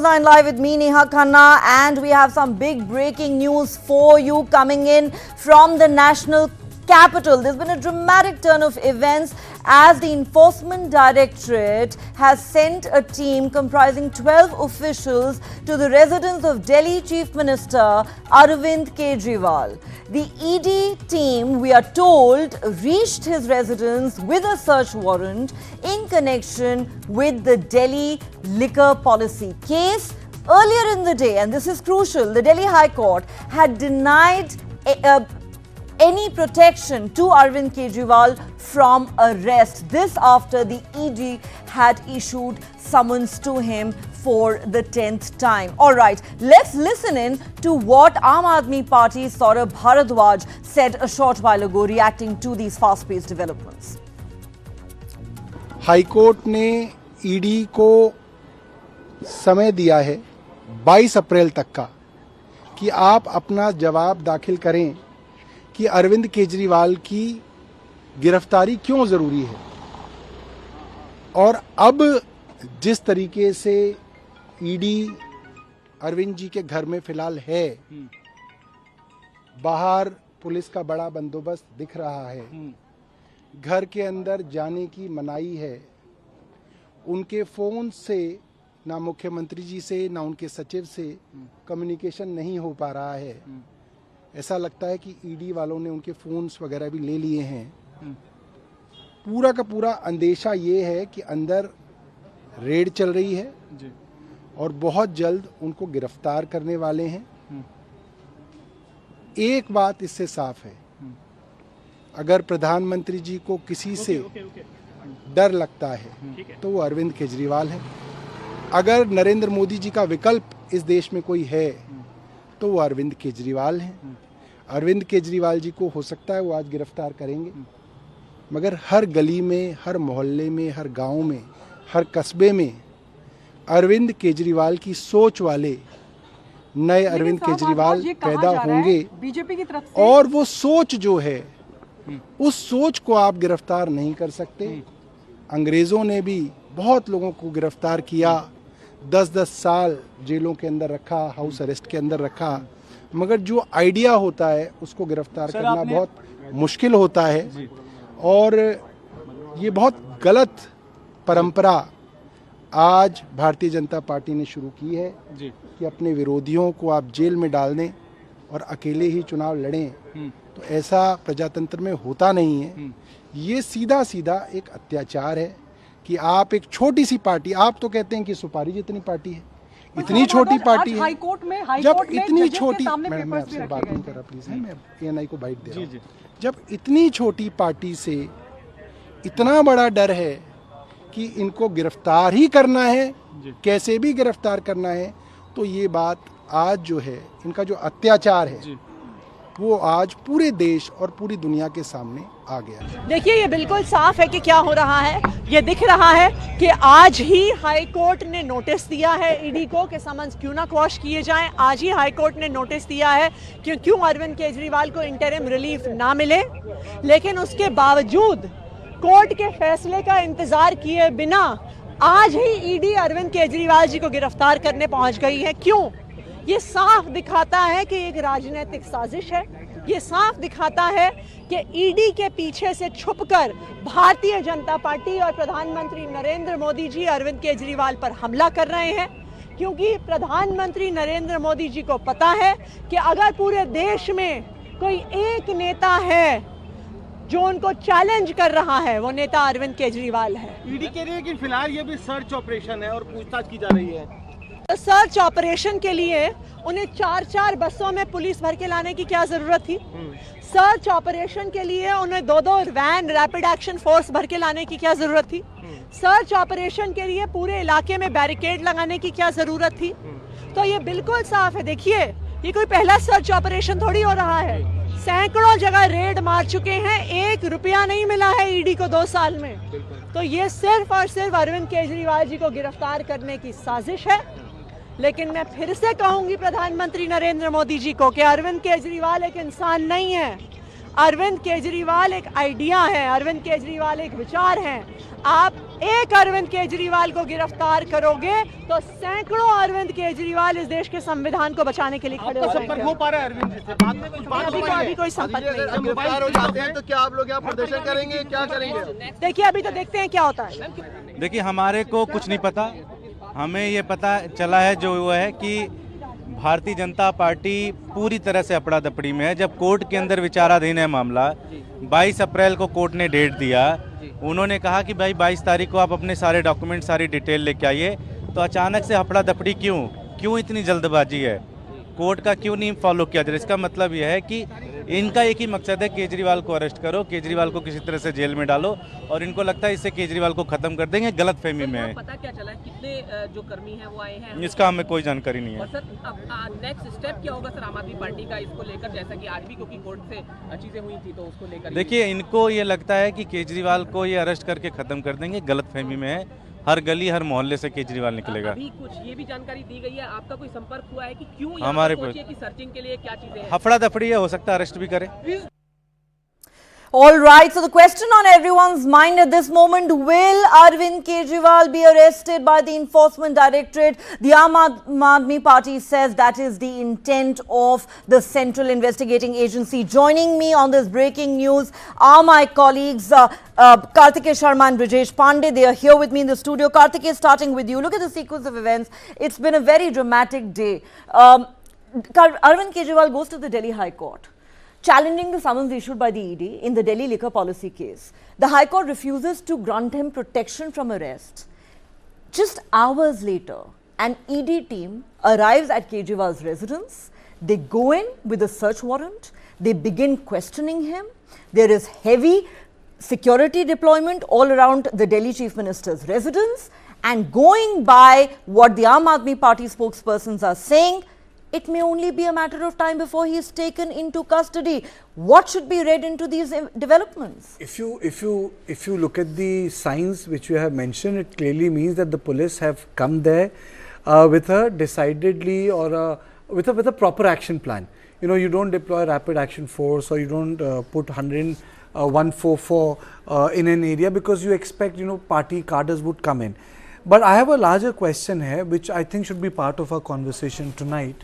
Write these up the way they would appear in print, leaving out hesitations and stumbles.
News9 Live with me, Neha Khanna, and we have some big breaking news for you coming in from the national capital. There's been a dramatic turn of events as the Enforcement Directorate has sent a team comprising 12 officials to the residence of Delhi Chief Minister Arvind Kejriwal. The ED team, we are told, reached his residence with a search warrant in connection with the Delhi liquor policy case. Earlier in the day, and this is crucial, the Delhi High Court had denied any protection to Arvind Kejriwal from arrest. This after the ED had issued summons to him for the 10th time. All right, let's listen in to what Aam Aadmi Party's Saurabh Bharadwaj said a short while ago, reacting to these fast-paced developments. High court ने ED को समय दिया है 22 अप्रैल तक का कि आप अपना जवाब दाखिल करें कि अरविंद केजरीवाल की गिरफ्तारी क्यों जरूरी है। और अब जिस तरीके से ईडी अरविंद जी के घर में फिलहाल है, बाहर पुलिस का बड़ा बंदोबस्त दिख रहा है, घर के अंदर जाने की मनाही है, उनके फोन से ना मुख्यमंत्री जी से ना उनके सचिव से कम्युनिकेशन नहीं हो पा रहा है। ऐसा लगता है कि ईडी वालों ने उनके फोन्स वगैरह भी ले लिए हैं। पूरा का पूरा अंदेशा ये है कि अंदर रेड चल रही है और बहुत जल्द उनको गिरफ्तार करने वाले हैं। एक बात इससे साफ है, अगर प्रधानमंत्री जी को किसी से डर लगता है तो वो अरविंद केजरीवाल है। अगर नरेंद्र मोदी जी का विकल्प इस देश में कोई है तो वो अरविंद केजरीवाल हैं। अरविंद केजरीवाल जी को हो सकता है वो आज गिरफ्तार करेंगे, मगर हर गली में, हर मोहल्ले में, हर गांव में, हर कस्बे में अरविंद केजरीवाल की सोच वाले नए अरविंद केजरीवाल पैदा होंगे। बीजेपी की तरफ से और वो सोच जो है, उस सोच को आप गिरफ्तार नहीं कर सकते। अंग्रेजों ने भी बहुत लोगों को गिरफ्तार किया, 10-10 साल जेलों के अंदर रखा, हाउस अरेस्ट के अंदर रखा, मगर जो आइडिया होता है उसको गिरफ्तार करना बहुत मुश्किल होता है। और ये बहुत गलत परंपरा आज भारतीय जनता पार्टी ने शुरू की है कि अपने विरोधियों को आप जेल में डाल दें और अकेले ही चुनाव लड़ें। तो ऐसा प्रजातंत्र में होता नहीं है। ये सीधा सीधा एक अत्याचार है कि आप एक छोटी सी पार्टी, आप तो कहते हैं कि सुपारी जितनी पार्टी है, इतनी छोटी पार्टी है। जब इतनी छोटी, मैं आपसे बात नहीं कर रहा प्लीज, मैं एएनआई को बाइट दे रहा हूं। जब इतनी छोटी पार्टी से इतना बड़ा डर है कि इनको गिरफ्तार ही करना है, कैसे भी गिरफ्तार करना है, तो ये बात आज जो है, इनका जो अत्याचार है वो आज पूरे देश और पूरी दुनिया के सामने आ गया। देखिए, ये बिल्कुल साफ है कि क्या हो रहा है। ये दिख रहा है कि आज ही हाई कोर्ट ने नोटिस दिया है ईडी को कि समन्स क्यों ना क्वॉश किए जाएं। आज ही हाई कोर्ट ने नोटिस दिया है कि क्यों अरविंद केजरीवाल को इंटरिम रिलीफ ना मिले, लेकिन उसके बावजूद कोर्ट के फैसले का इंतजार किए बिना आज ही ईडी अरविंद केजरीवाल जी को गिरफ्तार करने पहुंच गई है। क्यों? ये साफ दिखाता है कि एक राजनीतिक साजिश है। ये साफ दिखाता है कि ईडी के पीछे से छुपकर भारतीय जनता पार्टी और प्रधानमंत्री नरेंद्र मोदी जी अरविंद केजरीवाल पर हमला कर रहे हैं, क्योंकि प्रधानमंत्री नरेंद्र मोदी जी को पता है कि अगर पूरे देश में कोई एक नेता है जो उनको चैलेंज कर रहा है, वो नेता अरविंद केजरीवाल है। ईडी कह रही है कि फिलहाल ये भी सर्च ऑपरेशन है और पूछताछ की जा रही है। तो सर्च ऑपरेशन के लिए उन्हें 4-4 बसों में पुलिस भर के लाने की क्या जरूरत थी? सर्च ऑपरेशन के लिए उन्हें 2-2 वैन रैपिड एक्शन फोर्स भर के लाने की क्या जरूरत थी? सर्च ऑपरेशन के लिए पूरे इलाके में बैरिकेड लगाने की क्या जरूरत थी? तो ये बिल्कुल साफ है। देखिए, ये कोई पहला सर्च ऑपरेशन थोड़ी हो रहा है। सैकड़ों जगह रेड मार चुके हैं, 1 रुपया नहीं मिला है ईडी को 2 साल में। तो ये सिर्फ और सिर्फ अरविंद केजरीवाल जी को गिरफ्तार करने की साजिश है। लेकिन मैं फिर से कहूंगी प्रधानमंत्री नरेंद्र मोदी जी को कि अरविंद केजरीवाल एक इंसान नहीं है। अरविंद केजरीवाल एक आइडिया है, अरविंद केजरीवाल एक विचार है। आप एक अरविंद केजरीवाल को गिरफ्तार करोगे तो सैकड़ों अरविंद केजरीवाल इस देश के संविधान को बचाने के लिए खड़े हो जाएंगे। संपर्क हो पा रहा है अरविंद जी से? बाद में कुछ बात अभी कोई संपर्क नहीं है। गिरफ्तार हो जाते हैं तो क्या आप लोग यहाँ प्रदर्शन करेंगे, क्या करेंगे? देखिए अभी तो देखते हैं क्या होता है। देखिए हमारे को कुछ नहीं पता, हमें ये पता चला है जो वो है कि भारतीय जनता पार्टी पूरी तरह से अपड़ा दपड़ी में है। जब कोर्ट के अंदर विचाराधीन है मामला, 22 अप्रैल को कोर्ट ने डेट दिया, उन्होंने कहा कि भाई 22 तारीख को आप अपने सारे डॉक्यूमेंट सारी डिटेल लेके आइए, तो अचानक से अपड़ा दपड़ी क्यों इतनी जल्दबाजी है, कोर्ट का क्यों नहीं फॉलो किया जाए? इसका मतलब यह है कि इनका एक ही मकसद है, केजरीवाल को अरेस्ट करो, केजरीवाल को किसी तरह से जेल में डालो, और इनको लगता है इससे केजरीवाल को खत्म कर देंगे। गलत फहमी में है। पता क्या चला है कितने जो कर्मी हैं वो आए हैं? इसका हमें कोई जानकारी नहीं है। और सर अब नेक्स्ट स्टेप क्या होगा सर आम आदमी पार्टी का इसको लेकर, जैसा कि आज भी क्योंकि कोर्ट से चीजें हुई थी तो उसको लेकर? देखिए इनको ये लगता है कि केजरीवाल को ये अरेस्ट करके खत्म कर देंगे, गलत फहमी में है। हर गली हर मोहल्ले से केजरीवाल निकलेगा। अभी कुछ ये भी जानकारी दी गई है, आपका कोई संपर्क हुआ है कि क्यों हमारे पहुंचे कि सर्चिंग के लिए क्या चीजें हैं? हफड़ा दफड़ी है, हो सकता है अरेस्ट भी करे। All right, so the question on everyone's mind at this moment, will Arvind Kejriwal be arrested by the Enforcement Directorate? The Aam Aadmi Party says that is the intent of the Central Investigating Agency. Joining me on this breaking news are my colleagues Kartikeya Sharma and Brijesh Pandey. They are here with me in the studio. Kartikeya, starting with you. Look at the sequence of events. It's been a very dramatic day. Arvind Kejriwal goes to the Delhi High Court, challenging the summons issued by the ED in the Delhi liquor policy case. The High Court refuses to grant him protection from arrest. Just hours later, an ED team arrives at Kejriwal's residence. They go in with a search warrant. They begin questioning him. There is heavy security deployment all around the Delhi Chief Minister's residence. And going by what the Aam Aadmi Party spokespersons are saying, it may only be a matter of time before he is taken into custody. What should be read into these developments? If you look at the signs which you have mentioned, it clearly means that the police have come there with a decidedly or with a proper action plan. You know, you don't deploy rapid action force, or you don't put 144 in an area because you expect, you know, party cadres would come in. But I have a larger question here, which I think should be part of our conversation tonight.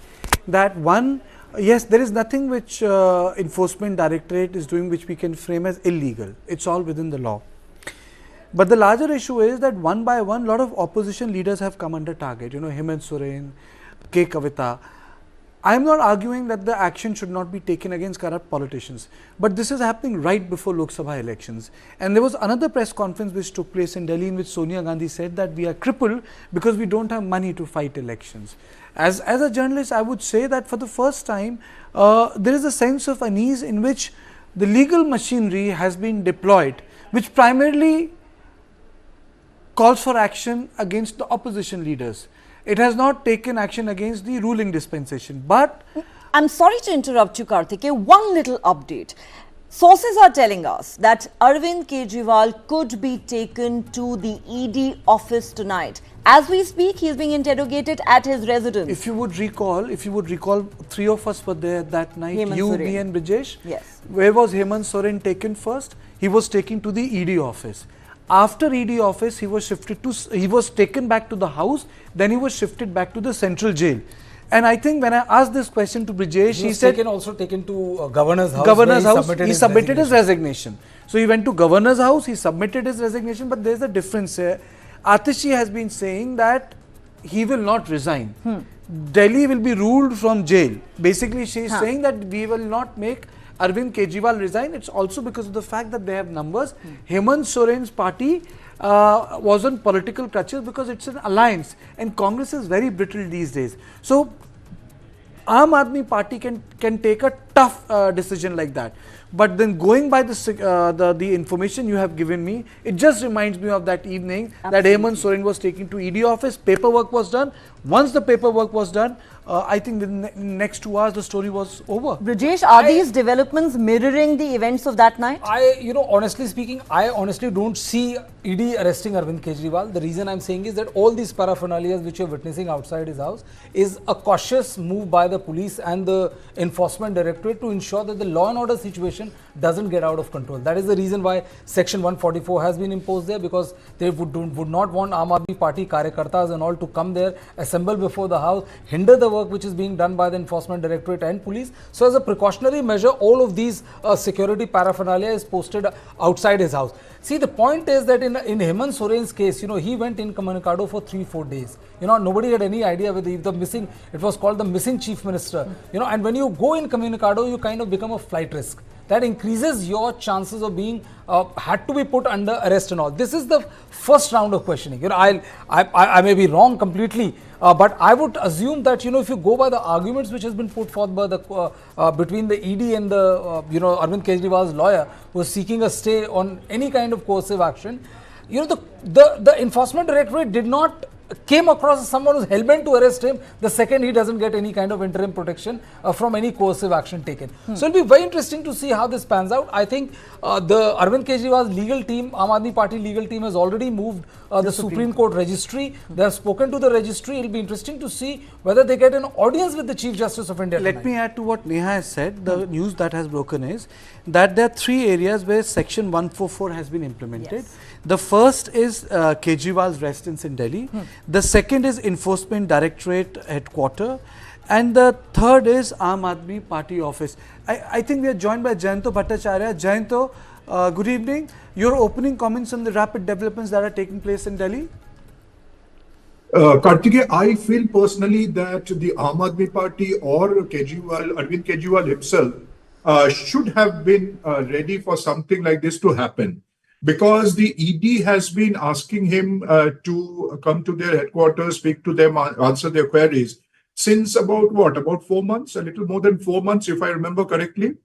That one, yes, there is nothing which Enforcement Directorate is doing which we can frame as illegal. It's all within the law. But the larger issue is that one by one, a lot of opposition leaders have come under target. You know, Hemant Soren, K. Kavita. I am not arguing that the action should not be taken against corrupt politicians, but this is happening right before Lok Sabha elections. And there was another press conference which took place in Delhi in which Sonia Gandhi said that we are crippled because we don't have money to fight elections. As a journalist, I would say that for the first time, there is a sense of unease in which the legal machinery has been deployed, which primarily calls for action against the opposition leaders. It has not taken action against the ruling dispensation. But I'm sorry to interrupt you, Kartikeya. One little update. Sources are telling us that Arvind Kejriwal could be taken to the ED office tonight. As we speak, he is being interrogated at his residence. If you would recall, three of us were there that night. Hemant you, Soren. me, and Brijesh. Yes. Where was Hemant Soren taken first? He was taken to the ED office. After ED office, he was taken back to the house. Then he was shifted back to the central jail. And I think when I asked this question to Brijesh, he said also taken to governor's house. Governor's house. He submitted his resignation. So he went to governor's house. He submitted his resignation. But there is a difference here. Atishi has been saying that he will not resign. Delhi will be ruled from jail. Basically, she is saying that we will not make Arvind Kejriwal resign. It's also because of the fact that they have numbers. Hemant Soren's party was on political crutches because it's an alliance, and Congress is very brittle these days. So Aam Aadmi Party can take a tough decision like that. But then going by the information you have given me, it just reminds me of that evening that Hemant Soren was taken to ED office, paperwork was done. Once the paperwork was done, I think within the next 2 hours the story was over. Brijesh, are these developments mirroring the events of that night? Honestly speaking, I honestly don't see ED arresting Arvind Kejriwal. The reason I'm saying is that all these paraphernalia which you're witnessing outside his house is a cautious move by the police and the Enforcement Directorate to ensure that the law and order situation doesn't get out of control. That is the reason why Section 144 has been imposed there, because they would not want Aam Aadmi Party Karyakartas and all to come there, assemble before the house, hinder the work which is being done by the Enforcement Directorate and police. So as a precautionary measure, all of these security paraphernalia is posted outside his house. See, the point is that in Hemant Soren's case, he went incommunicado for 3-4 days. Nobody had any idea whether it was called the missing chief minister. And when you go incommunicado, you kind of become a flight risk. That increases your chances of being had to be put under arrest and all. This is the first round of questioning. I may be wrong completely, but I would assume that if you go by the arguments which has been put forth by the between the ED and the Arvind Kejriwal's lawyer, who is seeking a stay on any kind of coercive action, the Enforcement Directorate came across as someone who's hell-bent to arrest him the second he doesn't get any kind of interim protection from any coercive action taken. So it'll be very interesting to see how this pans out. I think the Arvind Kejriwal's legal team, Aam Aadmi Party legal team, has already moved the Supreme Court registry. They have spoken to the registry. It'll be interesting to see whether they get an audience with the Chief Justice of India. Let me add to what Neha has said. The news that has broken is that there are 3 areas where Section 144 has been implemented. Yes. The first is Kejriwal's residence in Delhi. The second is Enforcement Directorate headquarter. And the third is Aam Aadmi Party office. I think we are joined by Jayanto Bhattacharya. Jayanto, good evening. Your opening comments on the rapid developments that are taking place in Delhi? Kartikeya, I feel personally that the Aam Aadmi Party or Arvind Kejriwal himself should have been ready for something like this to happen. Because the ED has been asking him to come to their headquarters, speak to them, answer their queries since about 4 months, a little more than 4 months, if I remember correctly.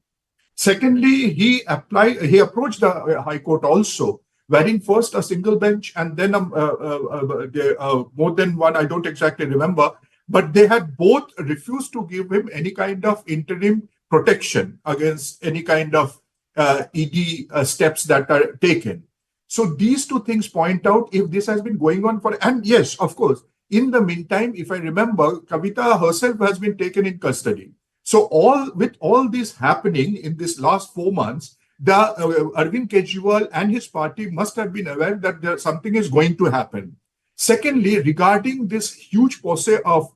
Secondly, he approached the High Court also, wherein first a single bench and then more than one, I don't exactly remember, but they had both refused to give him any kind of interim protection against any kind of ED steps that are taken. So these 2 things point out if this has been going on and yes, of course, in the meantime, if I remember, Kavita herself has been taken in custody. So with all this happening in this last 4 months, the Arvind Kejriwal and his party must have been aware that something is going to happen. Secondly, regarding this huge posse of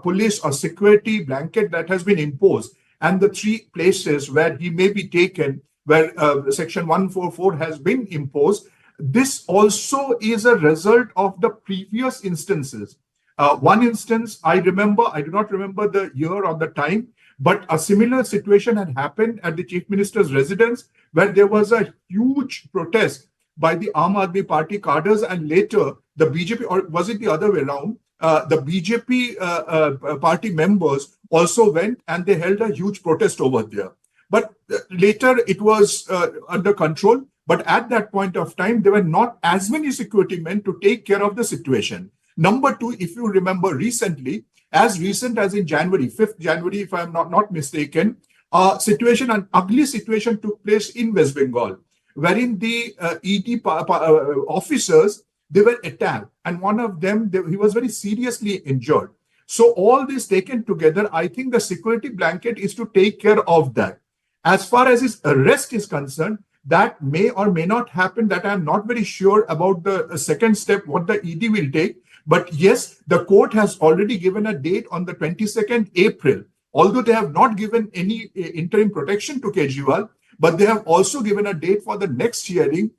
police or security blanket that has been imposed and the 3 places where he may be taken, where Section 144 has been imposed, this also is a result of the previous instances. One instance, I do not remember the year or the time, but a similar situation had happened at the Chief Minister's residence, where there was a huge protest by the Aam Aadmi Party cadres, and later the BJP, or was it the other way around, the BJP party members also went and they held a huge protest over there. But later it was under control. But at that point of time, there were not as many security men to take care of the situation. Number 2, if you remember recently, as recent as in January, 5th January, if I'm not mistaken, an ugly situation took place in West Bengal, wherein the ED officers, they were attacked. And one of them, he was very seriously injured. So all this taken together, I think the security blanket is to take care of that. As far as his arrest is concerned, that may or may not happen, that I'm not very sure about the second step, what the ED will take. But yes, the court has already given a date on the 22nd April, although they have not given any interim protection to Kejriwal, but they have also given a date for the next hearing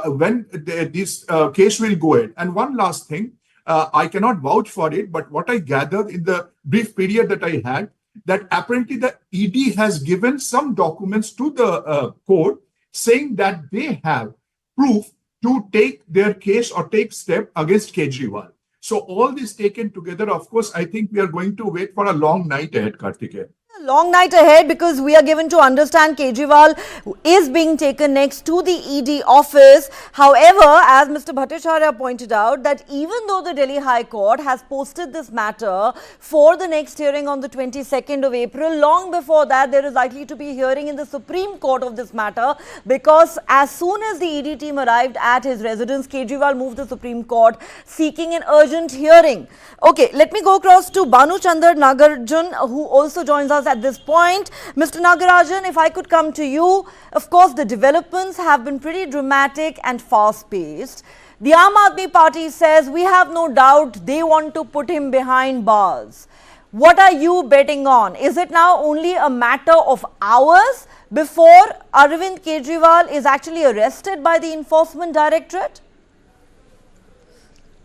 when this case will go ahead. And one last thing, I cannot vouch for it, but what I gathered in the brief period that I had, that apparently the ED has given some documents to the court saying that they have proof to take their case or take step against Kejriwal. So all this taken together, of course, I think we are going to wait for a long night ahead, Kartikeya. Long night ahead, because we are given to understand Kejriwal is being taken next to the ED office. However, as Mr. Bhattacharya pointed out, that even though the Delhi High Court has posted this matter for the next hearing on the 22nd of April, long before that, there is likely to be hearing in the Supreme Court of this matter, because as soon as the ED team arrived at his residence, Kejriwal moved to the Supreme Court seeking an urgent hearing. Okay, let me go across to Banu Chandar Nagarjun, who also joins us at this point. Mr. Nagarajan, if I could come to you, of course, the developments have been pretty dramatic and fast-paced. The Aam Aadmi Party says we have no doubt they want to put him behind bars. What are you betting on? Is it now only a matter of hours before Arvind Kejriwal is actually arrested by the Enforcement Directorate?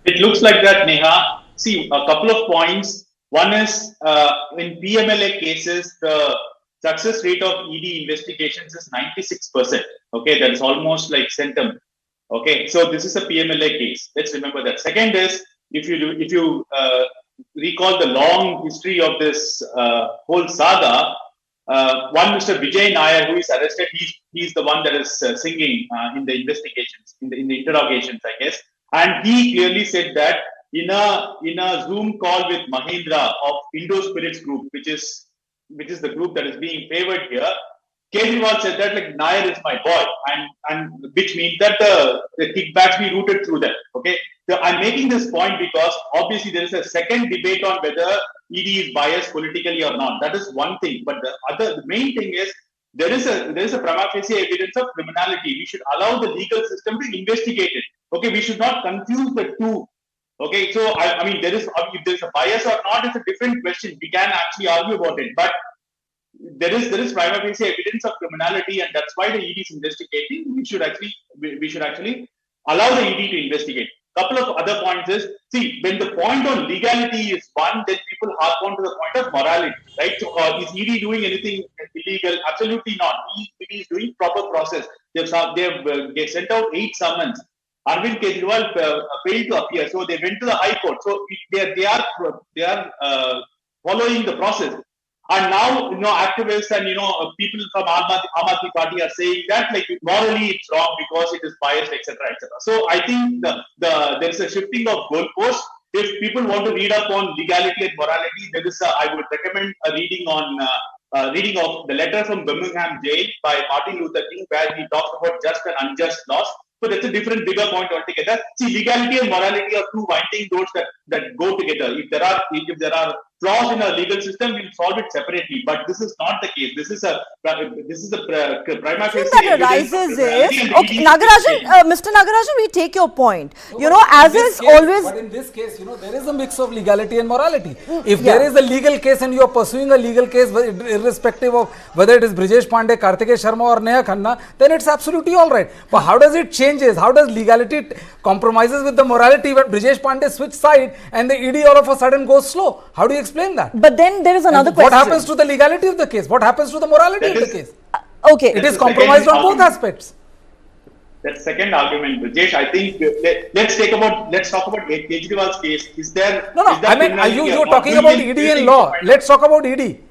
It looks like that, Neha. See, a couple of points. One is in PMLA cases, the success rate of ED investigations is 96%. Okay, that is almost like centum. Okay, so this is a PMLA case. Let's remember that. Second is, if you recall the long history of this whole saga, one Mr. Vijay Nair, who is arrested, he's the one that is singing in the investigations, in the interrogations, I guess. And he clearly said that in a Zoom call with Mahendra of Indo Spirits Group, which is the group that is being favored here, Kejriwal said that like Nair is my boy, and which means that the kickbacks be routed through them. Okay, so I'm making this point because obviously there is a second debate on whether ED is biased politically or not. That is one thing, but the main thing is there is a prima facie evidence of criminality. We should allow the legal system to investigate it. Okay, we should not confuse the two. Okay, so I mean, if there is a bias or not, it's a different question. We can actually argue about it, but there is prima facie evidence of criminality, and that's why the ED is investigating. We should actually allow the ED to investigate. Couple of other points is, see, when the point on legality is one, then people harp on to the point of morality, right? So is ED doing anything illegal? Absolutely not. ED is doing proper process. They sent out 8 summons. Arvind Kejriwal failed to appear, so they went to the High Court. So they are following the process. And now, activists and, people from Aam Aadmi Party are saying that, like, morally it's wrong because it is biased, etc., etc. So I think there is a shifting of goalposts. If people want to read up on legality and morality, I would recommend a reading of the letter from Birmingham jail by Martin Luther King, where he talks about just and unjust laws. So that's a different, bigger point altogether. See, legality and morality are two winding roads that go together. If there are flaws in our legal system, we'll solve it separately. But this is not the case. This is a prima facie. That arises is okay, Nagarajan, Mr. Nagarajan, we take your point. As is always. But in this case, there is a mix of legality and morality. If there is a legal case and you are pursuing a legal case, irrespective of whether it is Brijesh Pandey, Kartikeya Sharma, or Neha Khanna, then it's absolutely all right. But how does it change? How does legality compromises with the morality when Brijesh Pandey switch side and the ED all of a sudden goes slow? How do you explain that? But then there is another question. What happens to the legality of the case? What happens to the morality of the case? Okay. It is compromised on both aspects. That second argument, Brijesh, I think let's talk about Kejriwal's case. Is there? No. I mean, you're talking about ED and law. Let's talk about ED.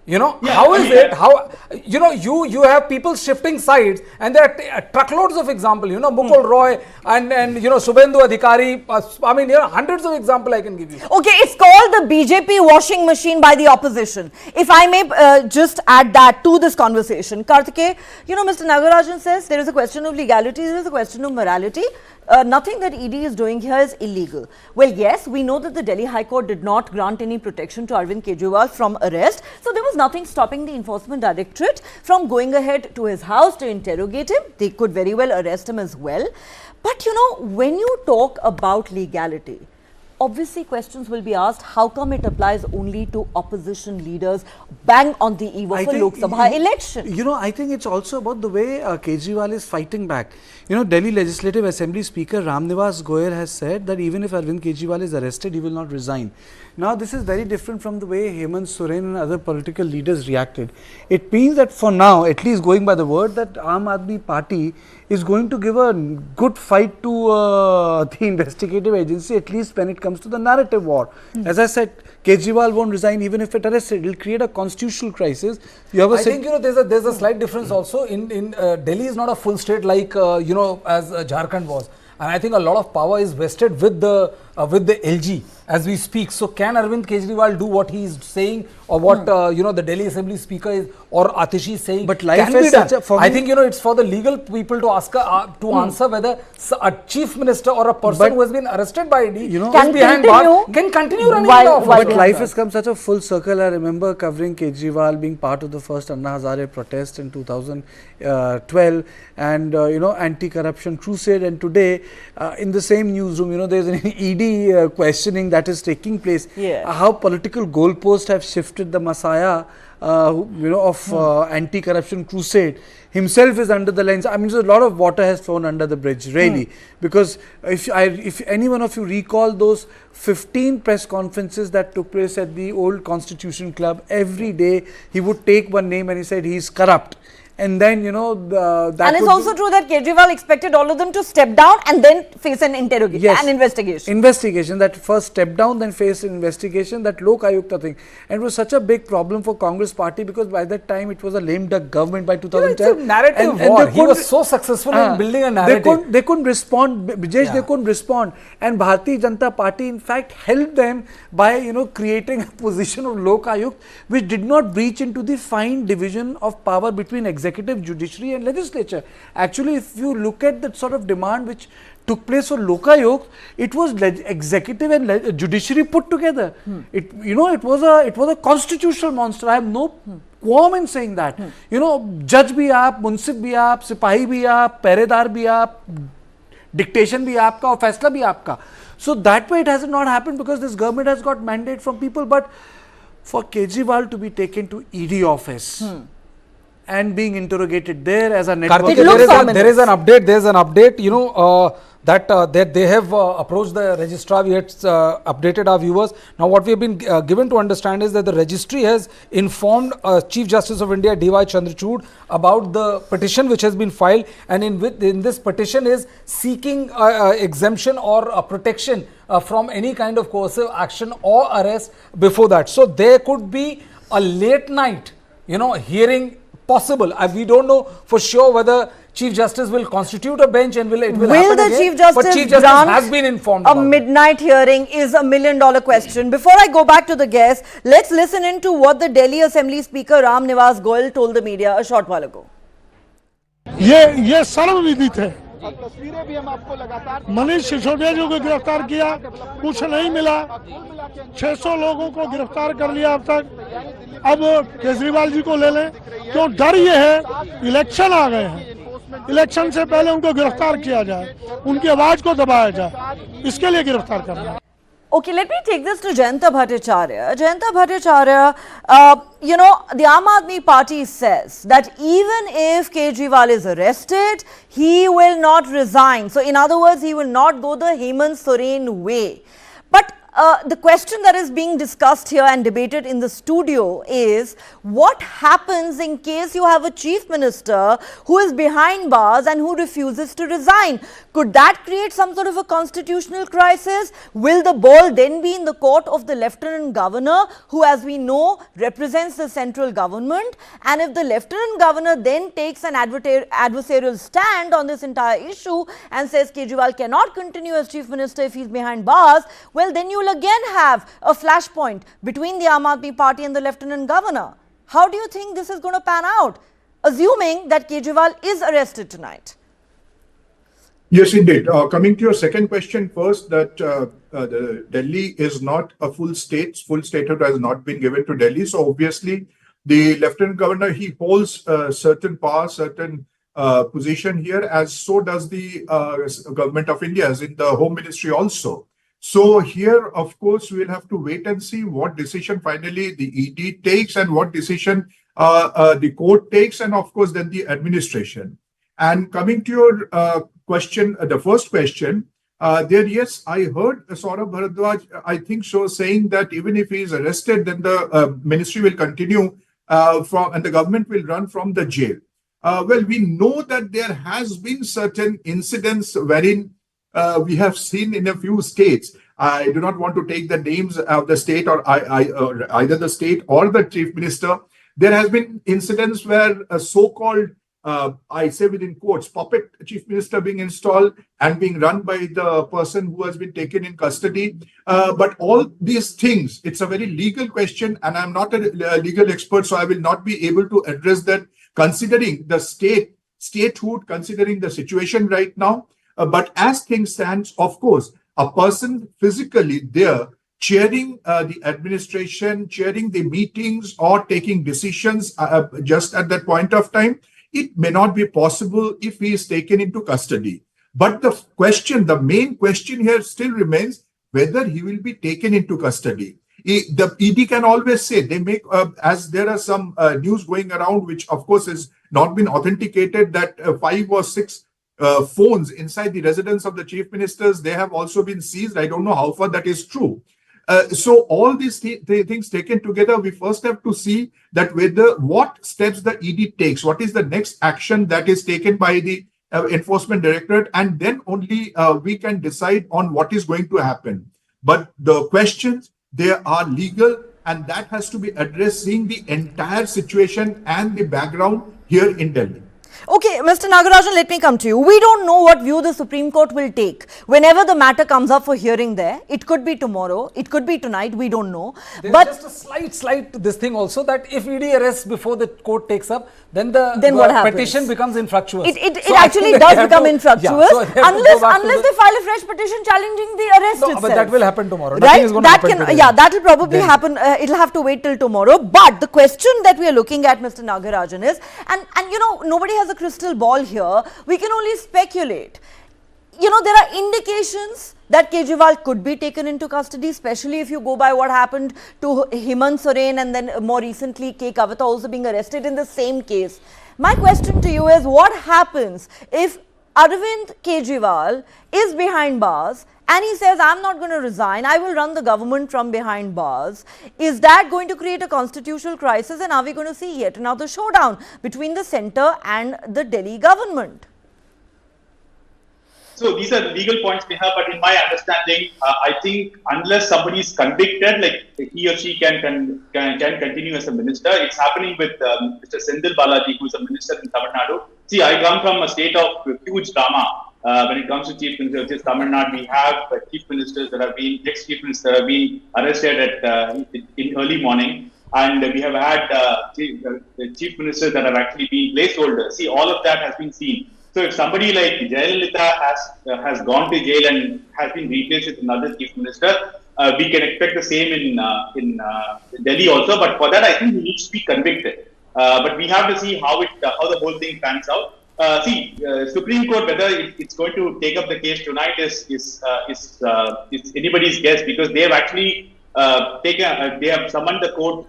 How is it? How you have people shifting sides, and there are truckloads of examples. Mukul Roy and Subhendu Adhikari. I mean, hundreds of examples I can give you. Okay, it's called the BJP washing machine by the opposition. If I may just add that to this conversation, Kartikeya, Mr. Nagarajan says there is a question of legality, there is a question of morality. Nothing that ED is doing here is illegal. Well, yes, we know that the Delhi High Court did not grant any protection to Arvind Kejriwal from arrest. So there was nothing stopping the Enforcement Directorate from going ahead to his house to interrogate him. They could very well arrest him as well. But when you talk about legality, obviously questions will be asked, how come it applies only to opposition leaders bang on the eve of a Lok Sabha election? I think it's also about the way Kejriwal is fighting back. Delhi Legislative Assembly Speaker Ramnivas Goyal has said that even if Arvind Kejriwal is arrested, he will not resign. Now, this is very different from the way Hemant Soren and other political leaders reacted. It means that for now, at least going by the word, that Aam Aadmi Party is going to give a good fight to the investigative agency, at least when it comes to the narrative war. As I said, Kejriwal won't resign even if it arrested. It will create a constitutional crisis. I think there's a slight difference also. In Delhi is not a full state like as Jharkhand was, and I think a lot of power is vested with the LG. as we speak. So can Arvind Kejriwal do what he is saying, or what the Delhi Assembly Speaker is, or Atishi is saying? But life can is be done. such a, I think it's for the legal people to ask to answer whether a chief minister or a person who has been arrested by ED can behind bars can continue running the office. But life has come such a full circle. I remember covering Kejriwal being part of the first Anna Hazare protest in 2012, and anti-corruption crusade. And today, in the same newsroom, there is an ED questioning that is taking place. Yeah. How political goalposts have shifted. The Messiah, of anti-corruption crusade himself is under the lens. I mean, so a lot of water has flown under the bridge, really, because if any one of you recall those 15 press conferences that took place at the old Constitution Club, every day he would take one name and he said he is corrupt. And then, that and it's also true that Kejriwal expected all of them to step down and then face an interrogation, an investigation. Investigation, that first step down, then face an investigation, that Lok Ayukta thing. And it was such a big problem for Congress party, because by that time it was a lame duck government by 2010. It's a narrative war. He was so successful in building a narrative. They couldn't respond, Brijesh, they couldn't respond. And Bharatiya Janata Party in fact helped them by, creating a position of Lok Ayukt, which did not breach into the fine division of power between executive, judiciary and legislature. Actually, if you look at that sort of demand which took place for Lok Ayukt, it was executive and judiciary put together. It was a constitutional monster. I have no qualm in saying that. Judge bhi aap, munsif bhi aap, sipahi bhi aap, peredar bhi aap, dictation bhi aapka, aur faisla bhi aapka. So that way it has not happened, because this government has got mandate from people. But for Kejriwal to be taken to ED office and being interrogated there as a network. Karthik, there is an update. There is an update. That they have approached the registrar. We had updated our viewers. Now, what we have been given to understand is that the registry has informed Chief Justice of India D.Y. Chandrachud about the petition which has been filed, and in this petition is seeking exemption or protection from any kind of coercive action or arrest before that. So there could be a late night, hearing possible. We don't know for sure whether Chief Justice will constitute a bench and will happen again. Chief Justice but Chief Justice has been informed. A midnight hearing is $1 million question. Before I go back to the guests, let's listen into what the Delhi Assembly Speaker Ram Nivas Goyal told the media a short while ago. ये सर्वविदित है। मनीष सिसोदिया जी को गिरफ्तार किया, कुछ नहीं मिला, 600 लोगों को गिरफ्तार कर लिया अब तक। अब केजरीवाल जी को ले लें, क्यों? डर ये है इलेक्शन आ गए हैं, इलेक्शन से पहले उनको गिरफ्तार किया जाए, उनकी आवाज को दबाया जाए, इसके लिए गिरफ्तार करना है। Okay, let me take this to Jayanta Bhattacharya. Jayanta Bhattacharya, the Aam Aadmi Party says that even if Kejriwal is arrested, he will not resign. So, in other words, he will not go the Hemant Soren way. But the question that is being discussed here and debated in the studio is, what happens in case you have a chief minister who is behind bars and who refuses to resign? Could that create some sort of a constitutional crisis? Will the ball then be in the court of the lieutenant governor, who, as we know, represents the central government? And if the lieutenant governor then takes an adversarial stand on this entire issue and says Kejriwal cannot continue as chief minister if he's behind bars, well, then you will again have a flashpoint between the Aam Aadmi Party and the lieutenant governor. How do you think this is going to pan out, assuming that Kejriwal is arrested tonight? Yes, indeed. Coming to your second question first, that the Delhi is not a full state. Full statehood has not been given to Delhi. So obviously, the lieutenant governor, he holds certain power, certain position here, as so does the government of India, as in the Home Ministry also. So here, of course, we'll have to wait and see what decision finally the ED takes and what decision the court takes, and of course, then the administration. And coming to your question, the first question, yes, I heard Saurabh Bharadwaj, I think so, saying that even if he is arrested, then the ministry will continue and the government will run from the jail. Well, we know that there has been certain incidents wherein we have seen in a few states. I do not want to take the names of the state or either the state or the chief minister. There has been incidents where so-called I say within quotes, puppet chief minister being installed and being run by the person who has been taken in custody. But all these things, it's a very legal question, and I'm not a legal expert, so I will not be able to address that considering the statehood, considering the situation right now. But as things stand, of course, a person physically there chairing the administration, chairing the meetings or taking decisions just at that point of time, it may not be possible if he is taken into custody. But the main question here still remains whether he will be taken into custody. The ED can always say, they make, as there are some news going around, which of course has not been authenticated, that 5 or 6 phones inside the residence of the chief ministers, they have also been seized. I don't know how far that is true. So all these things taken together, we first have to see that what steps the ED takes, what is the next action that is taken by the Enforcement Directorate, and then only we can decide on what is going to happen. But the questions, they are legal, and that has to be addressed, seeing the entire situation and the background here in Delhi. Okay, Mr. Nagarajan, let me come to you. We don't know what view the Supreme Court will take whenever the matter comes up for hearing there. It could be tomorrow, it could be tonight, we don't know. There's but just a slight this thing also, that if ED arrests before the court takes up, then the petition becomes infructuous. It actually does become infructuous unless they file a fresh petition challenging the arrest itself. But that will happen tomorrow. Right? That will probably happen. It'll have to wait till tomorrow. But the question that we are looking at, Mr. Nagarajan, is, and you know, nobody has a crystal ball here. We can only speculate. You know, there are indications that Kejriwal could be taken into custody, especially if you go by what happened to Hemant Soren, and then more recently K. Kavita also being arrested in the same case. My question to you is, what happens if Arvind Kejriwal is behind bars and he says, I'm not going to resign, I will run the government from behind bars? Is that going to create a constitutional crisis, and are we going to see yet another showdown between the centre and the Delhi government? So these are legal points we have, but in my understanding, I think unless somebody is convicted, like he or she can continue as a minister. It's happening with Mr. Sendil Balaji, who is a minister in Tamil Nadu. See, I come from a state of huge drama when it comes to chief ministers, which is Tamil Nadu. We have chief ministers that have been, ex-chief ministers have been arrested in early morning. And we have had chief ministers that have actually been placeholders. See, all of that has been seen. So if somebody like Jayalalitha has gone to jail and has been replaced with another chief minister, we can expect the same in Delhi also. But for that, I think he needs to be convicted. But we have to see how the whole thing pans out. Supreme Court, whether it's going to take up the case tonight is anybody's guess, because they have actually they have summoned the court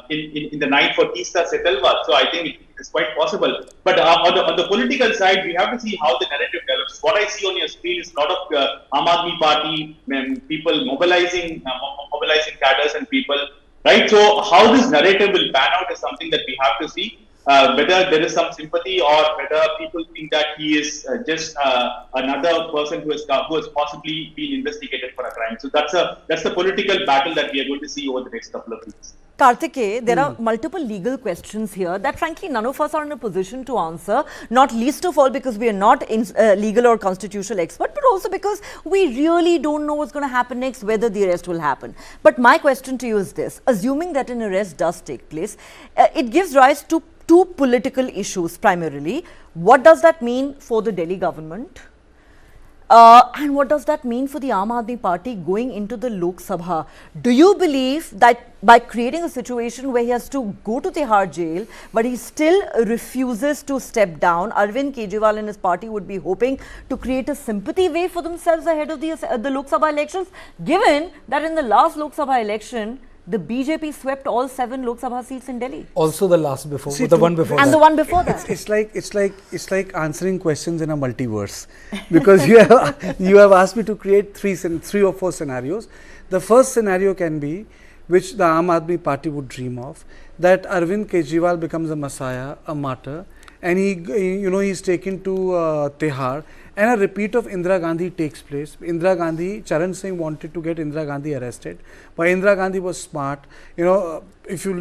in the night for Tista Setalva. So I think it's quite possible. But on the political side, we have to see how the narrative develops. What I see on your screen is a lot of Aam Aadmi Party people mobilizing cadres and people, right? So how this narrative will pan out is something that we have to see. Whether there is some sympathy, or whether people think that he is just another person who has possibly been investigated for a crime. So that's the political battle that we are going to see over the next couple of weeks. Karthikeya, there are multiple legal questions here that frankly none of us are in a position to answer, not least of all because we are not legal or constitutional expert, but also because we really don't know what's going to happen next, whether the arrest will happen. But my question to you is this: assuming that an arrest does take place, it gives rise to two political issues primarily. What does that mean for the Delhi government? And what does that mean for the Aam Aadmi Party going into the Lok Sabha? Do you believe that by creating a situation where he has to go to Tihar jail, but he still refuses to step down, Arvind Kejriwal and his party would be hoping to create a sympathy wave for themselves ahead of the Lok Sabha elections, given that in the last Lok Sabha election, the BJP swept all 7 Lok Sabha seats in Delhi. Also the last before, the one before and that. the one before that. It's like answering questions in a multiverse, because you have asked me to create 3 or 4 scenarios. The first scenario can be, which the Aam Aadmi Party would dream of, that Arvind Kejriwal becomes a messiah, a martyr, and he's taken to Tihar, and a repeat of Indira Gandhi takes place. Charan Singh wanted to get Indira Gandhi arrested, but Indira Gandhi was smart. If you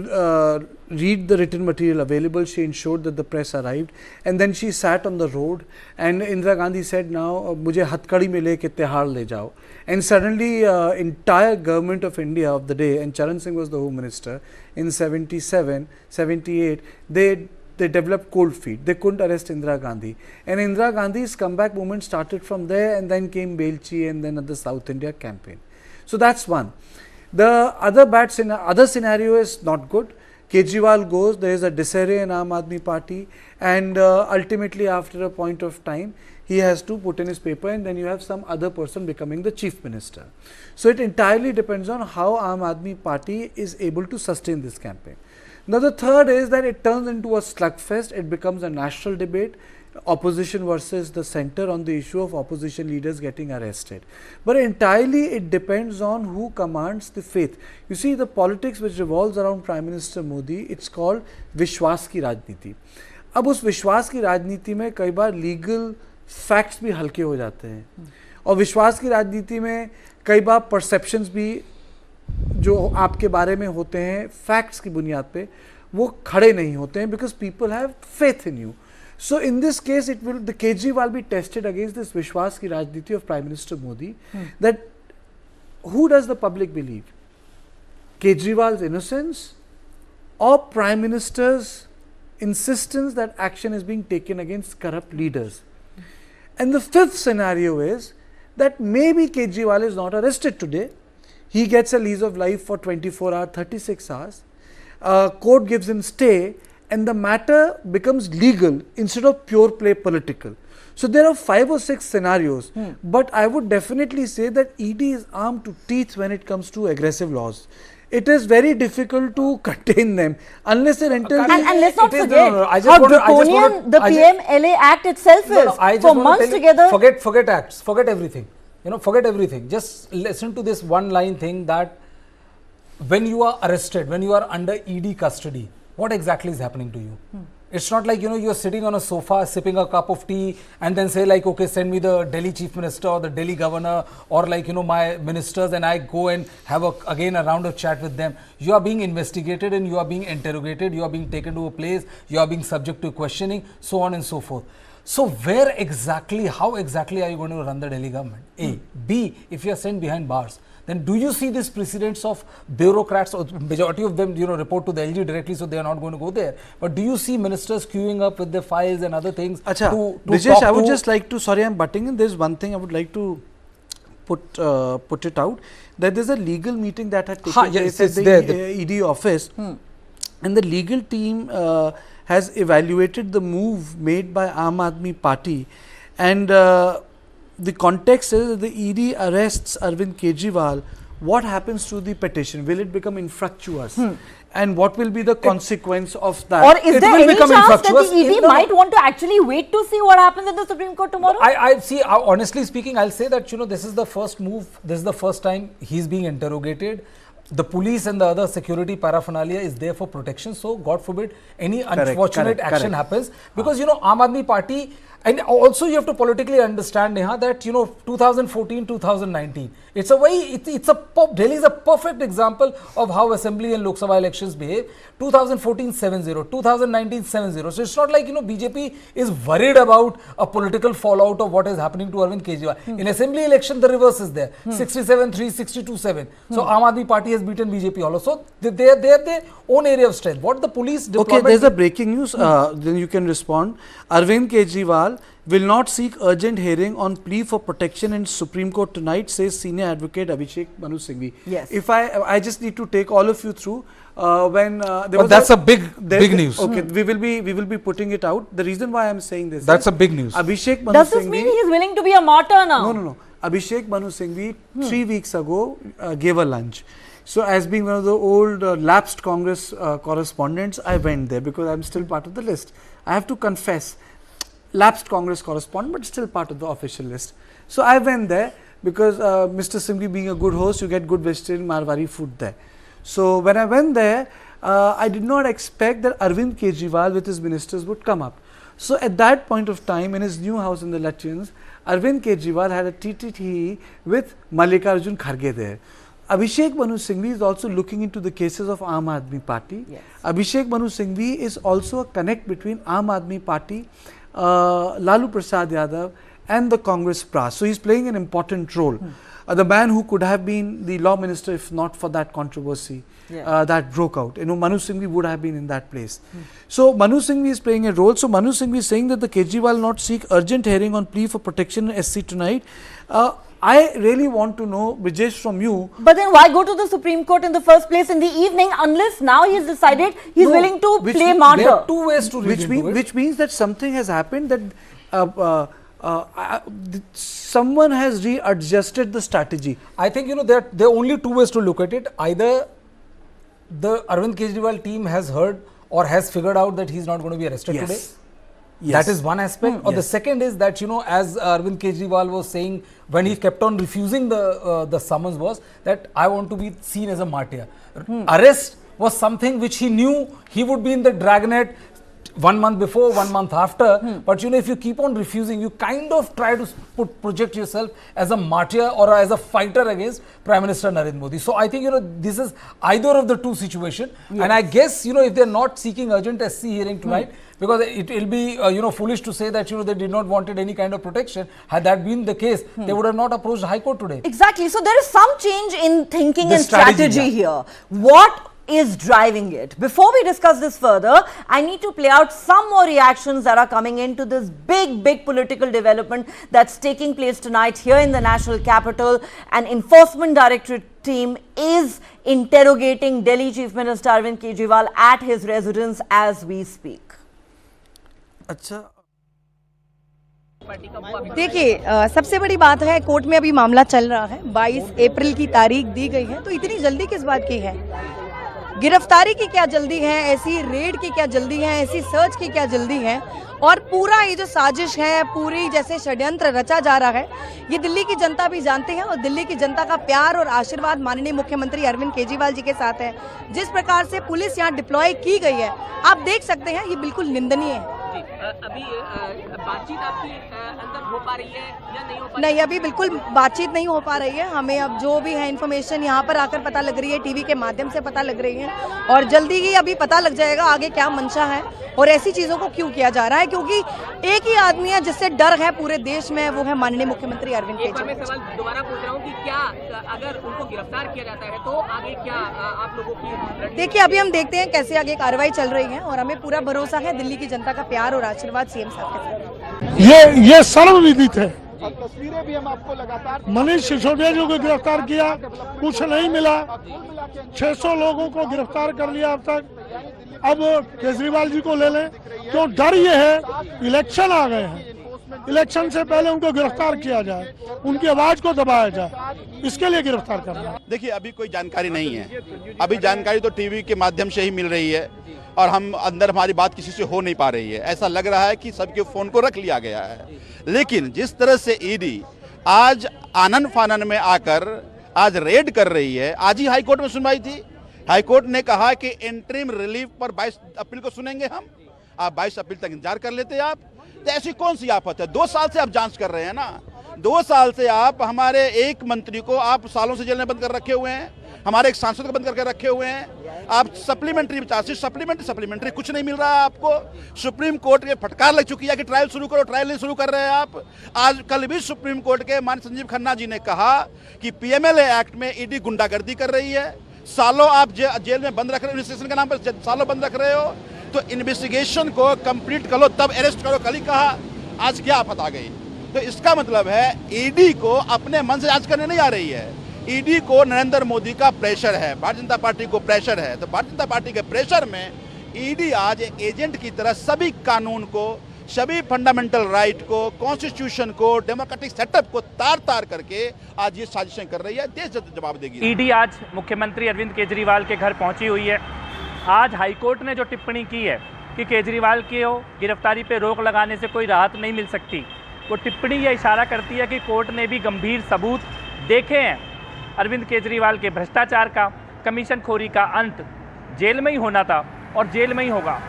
read the written material available, she ensured that the press arrived, and then she sat on the road, and Indira Gandhi said, now mujhe hatkadi mein leke Tihar le jao. And suddenly entire government of India of the day, and Charan Singh was the Home Minister, in 77, 78, they developed cold feet. They couldn't arrest Indira Gandhi. And Indira Gandhi's comeback movement started from there, and then came Belchi, and then the South India campaign. So that's one. The other scenario is not good. Kejriwal goes, there is a disarray in Aam Aadmi Party, and ultimately after a point of time, he has to put in his paper, and then you have some other person becoming the chief minister. So it entirely depends on how Aam Aadmi Party is able to sustain this campaign. Now the third is that it turns into a slugfest. It becomes a national debate, opposition versus the center on the issue of opposition leaders getting arrested. But entirely it depends on who commands the faith. You see, the politics which revolves around Prime Minister Modi, it's called Vishwas ki Rajniti. अब उस विश्वास की राजनीति में कई बार legal facts भी हल्के हो जाते हैं, और विश्वास की राजनीति में कई बार परसेप्शंस भी जो आपके बारे में होते हैं फैक्ट्स की बुनियाद पे वो खड़े नहीं होते हैं, because people have faith in you. So in this case, it will the Kejriwal be tested against this Vishwas ki Rajniti of Prime Minister Modi. That who does the public believe? Kejriwal's innocence or Prime Minister's insistence that action is being taken against corrupt leaders? And the fifth scenario is that maybe Kejriwal is not arrested today. He gets a lease of life for 24 hours, 36 hours. Court gives him stay, and the matter becomes legal instead of pure play political. So there are 5 or 6 scenarios, but I would definitely say that ED is armed to teeth when it comes to aggressive laws. It is very difficult to contain them unless and until. And let's not forget how draconian the PMLA Act itself is. For months together. Forget acts, forget everything. Forget everything. Just listen to this one line thing, that when you are arrested, when you are under ED custody, what exactly is happening to you? It's not like, you're sitting on a sofa sipping a cup of tea and then say like, okay, send me the Delhi chief minister or the Delhi governor or like, my ministers, and I go and have again a round of chat with them. You are being investigated and you are being interrogated, you are being taken to a place, you are being subject to questioning, so on and so forth. So where exactly, how exactly are you going to run the Delhi government? A. B, if you are sent behind bars, then do you see this precedents of bureaucrats, or majority of them, report to the LG directly, so they are not going to go there. But do you see ministers queuing up with their files and other things? Brijesh, I would just like to, sorry, I'm butting in. There's one thing I would like to put it out, that there's a legal meeting that had taken place at the ED office, and the legal team has evaluated the move made by Aam Aadmi Party, and the context is that the ED arrests Arvind Kejriwal. What happens to the petition? Will it become infructuous? And what will be the consequence of that? Or is there any chance that the ED might want to actually wait to see what happens in the Supreme Court tomorrow? I see, honestly speaking, I'll say that, this is the first move, this is the first time he's being interrogated. The police and the other security paraphernalia is there for protection. So, God forbid, any unfortunate action happens. Because, Aam Aadmi Party, and also you have to politically understand, Neha, that, 2014, 2019, Delhi is a perfect example of how Assembly and Lok Sabha elections behave. 2014, 7-0, 2019, 7-0. So, it's not like, BJP is worried about a political fallout of what is happening to Arvind Kejriwal. In Assembly election, the reverse is there. 67-3, 62-7. So, Aam Aadmi Party has beaten BJP also. They have their own area of strength. What the police deployment... Okay, there's a breaking news. Then you can respond. Arvind Kejriwal will not seek urgent hearing on plea for protection in Supreme Court tonight, says senior advocate Abhishek Manu Singhvi. Yes. If I just need to take all of you through that's a big news. Okay, we will be putting it out. The reason why I'm saying this, that's a big news. Abhishek Manu Does this mean he is willing to be a martyr now? No. Abhishek Manu Singhvi 3 weeks ago gave a lunch. So, as being one of the old lapsed Congress correspondents, I went there because I'm still part of the list. I have to confess, lapsed Congress correspondent, but still part of the official list. So, I went there because Mr. Singhvi being a good host, you get good vegetarian Marwari food there. So, when I went there, I did not expect that Arvind Kejriwal with his ministers would come up. So at that point of time, in his new house in the Lutyens, Arvind Kejriwal had a TTT with Mallikarjun Kharge there. Abhishek Manu Singhvi is also looking into the cases of Aam Aadmi Party. Yes. Abhishek Manu Singhvi is also a connect between Aam Aadmi Party, Lalu Prasad Yadav and the Congress brass. So he's playing an important role. The man who could have been the law minister if not for that controversy that broke out. You know, Manu Singhvi would have been in that place. So Manu Singhvi is playing a role. So Manu Singhvi is saying that the Kejriwal not seek urgent hearing on plea for protection in SC tonight. I really want to know, Brijesh, from you. But then why go to the Supreme Court in the first place in the evening unless now he's decided he's willing to play martyr? There are two ways to read into it. Which means that something has happened, that someone has readjusted the strategy. I think, you know, there are only two ways to look at it. Either the Arvind Kejriwal team has heard or has figured out that he's not going to be arrested today. Yes. That is one aspect. Or the second is that, you know, as Arvind Kejriwal was saying when he kept on refusing the summons, was that I want to be seen as a martyr. Arrest was something which he knew he would be in the dragnet 1 month before, 1 month after. But, you know, if you keep on refusing, you kind of try to project yourself as a martyr or as a fighter against Prime Minister Narendra Modi. So I think, you know, this is either of the two situations. And I guess, you know, if they're not seeking urgent SC hearing tonight, because it will be, you know, foolish to say that, you know, they did not wanted any kind of protection. Had that been the case, they would have not approached the High Court today. Exactly. So there is some change in thinking and strategy here. What is driving it? Before we discuss this further, I need to play out some more reactions that are coming into this big political development that's taking place tonight here in the national capital. An enforcement directorate team is interrogating Delhi Chief Minister Arvind Kejriwal at his residence as we speak. अच्छा, देखिए, सबसे बड़ी बात है court में अभी मामला चल रहा है। 22 अप्रैल की तारीख दी गई है, तो इतनी जल्दी किस बात की है? गिरफ्तारी की क्या जल्दी है, ऐसी रेड की क्या जल्दी है, ऐसी सर्च की क्या जल्दी है? और पूरा ये जो साजिश है, पूरी जैसे षड्यंत्र रचा जा रहा है, ये दिल्ली की जनता भी जानती है और दिल्ली की जनता का प्यार और आशीर्वाद माननीय मुख्यमंत्री अरविंद केजरीवाल जी के साथ है। जिस प्रकार से पुलिस यहाँ डिप्लॉय की गई है, आप देख सकते हैं, ये बिल्कुल निंदनीय है। अभी बातचीत आपकी अंदर हो पा रही है या नहीं हो पा रही है? नहीं, अभी बिल्कुल बातचीत नहीं हो पा रही है। हमें अब जो भी है इन्फॉर्मेशन यहाँ पर आकर पता लग रही है, टीवी के माध्यम से पता लग रही है और जल्दी ही अभी पता लग जाएगा आगे क्या मंशा है और ऐसी चीजों को क्यों किया जा रहा है, क्योंकि एक ही आदमी है जिससे डर है पूरे देश में, वो है माननीय मुख्यमंत्री अरविंद केजरीवाल। मैं सवाल दोबारा पूछ रहा हूँ कि क्या अगर उनको गिरफ्तार किया जाता है तो आगे क्या आप लोगों की? देखिए, अभी हम देखते हैं कैसे आगे कार्रवाई चल रही है और हमें पूरा भरोसा है दिल्ली की जनता का प्यार और आशीर्वाद सीएम साहब के साथ। ये सर्वविदित है। तस्वीरें भी हम आपको लगातार मनीष सिसोदिया जी को गिरफ्तार किया, कुछ नहीं मिला, 600 लोगों को गिरफ्तार कर लिया अब तक। अब केजरीवाल जी को ले लें, क्यों? डर ये है इलेक्शन आ गए हैं, इलेक्शन से पहले उनको गिरफ्तार किया जाए, उनकी आवाज को दबाया जाए, इसके लिए गिरफ्तार करना। देखिए, अभी कोई जानकारी नहीं है, अभी जानकारी तो टीवी के माध्यम से ही मिल रही है और हम अंदर हमारी बात किसी से हो नहीं पा रही है। ऐसा लग रहा है कि सबके फोन को रख लिया गया है। लेकिन जिस तरह से ईडी आज आनन फानन में आकर आज रेड कर रही है, आज ही हाईकोर्ट में सुनवाई थी, हाईकोर्ट ने कहा कि इंटरिम रिलीफ पर 22 अप्रैल को सुनेंगे हम, आप 22 अप्रैल तक इंतजार कर लेते आप। तो ऐसी कौन सी आफत है? 2 साल से आप जांच कर रहे हैं ना, 2 साल से आप हमारे एक मंत्री को आप सालों से जेल में बंद कर रखे हुए हैं, हमारे एक सांसद को बंद करके रखे हुए हैं। आप सप्लीमेंट्री चार्जशीट, सप्लीमेंट्री कुछ नहीं मिल रहा है आपको। सुप्रीम कोर्ट के फटकार लग चुकी है कि ट्रायल शुरू करो, ट्रायल नहीं शुरू कर रहे हैं आप। आज कल भी सुप्रीम कोर्ट के माननीय संजीव खन्ना जी ने कहा कि पीएमएलए एक्ट में ईडी गुंडागर्दी कर रही है, सालों आप जेल में बंद रख रहे हो, इन्वेस्टिगेशन के नाम पर सालों बंद रख रहे हो, तो इन्वेस्टिगेशन को कंप्लीट करो तब अरेस्ट करो। कल ही कहा, आज क्या आफत आ गई? तो इसका मतलब है ईडी को अपने मन से जांच करने नहीं आ रही है, ईडी को नरेंद्र मोदी का प्रेशर है, भारतीय जनता पार्टी को प्रेशर है। तो भारतीय जनता पार्टी के प्रेशर में ईडी आज एक एजेंट की तरह सभी कानून को, सभी फंडामेंटल राइट को, कॉन्स्टिट्यूशन को, डेमोक्रेटिक सेटअप को तार करके आज ये साजिशें कर रही है। देश जवाब देगी। ईडी आज मुख्यमंत्री अरविंद केजरीवाल के घर पहुंची हुई है। आज हाईकोर्ट ने जो टिप्पणी की है कि केजरीवाल की गिरफ्तारी पे रोक लगाने से कोई राहत नहीं मिल सकती, वो टिप्पणी यह इशारा करती है कि कोर्ट ने भी गंभीर सबूत देखे हैं। अरविंद केजरीवाल के भ्रष्टाचार का, कमीशन खोरी का अंत जेल में ही होना था और जेल में ही होगा।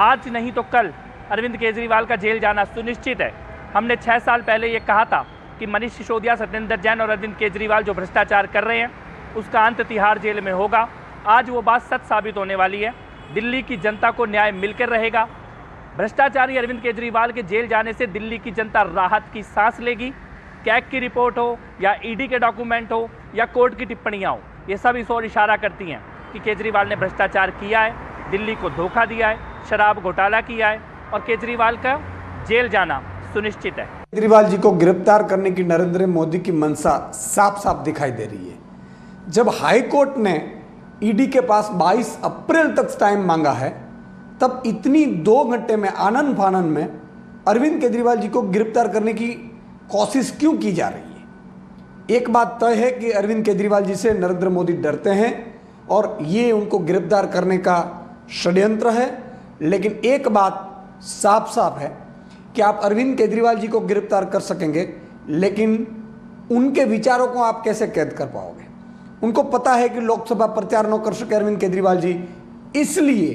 आज नहीं तो कल अरविंद केजरीवाल का जेल जाना सुनिश्चित है। हमने 6 साल पहले ये कहा था कि मनीष सिसोदिया, सत्येंद्र जैन और अरविंद केजरीवाल जो भ्रष्टाचार कर रहे हैं उसका अंत तिहाड़ जेल में होगा। आज वो बात सच साबित होने वाली है। दिल्ली की जनता को न्याय मिलकर रहेगा। भ्रष्टाचारी अरविंद केजरीवाल के जेल जाने से दिल्ली की जनता राहत की सांस लेगी। कैग की रिपोर्ट हो या ईडी के डॉक्यूमेंट हो या कोर्ट की टिप्पणियाँ हो, ये सब इस ओर इशारा करती हैं कि केजरीवाल ने भ्रष्टाचार किया है, दिल्ली को धोखा दिया है, शराब घोटाला किया है और केजरीवाल का जेल जाना सुनिश्चित है। केजरीवाल जी को गिरफ्तार करने की नरेंद्र मोदी की मंशा साफ साफ दिखाई दे रही है। जब हाई कोर्ट ने ईडी के पास 22 अप्रैल तक टाइम मांगा है, तब इतनी 2 घंटे में आनन फानन में अरविंद केजरीवाल जी को गिरफ्तार करने की कोशिश क्यों की जा रही है? एक बात तय है कि अरविंद केजरीवाल जी से नरेंद्र मोदी डरते हैं और ये उनको गिरफ्तार करने का षड्यंत्र है। लेकिन एक बात साफ साफ है कि आप अरविंद केजरीवाल जी को गिरफ्तार कर सकेंगे, लेकिन उनके विचारों को आप कैसे कैद कर पाओगे? उनको पता है कि लोकसभा प्रचार न कर सके अरविंद केजरीवाल जी, इसलिए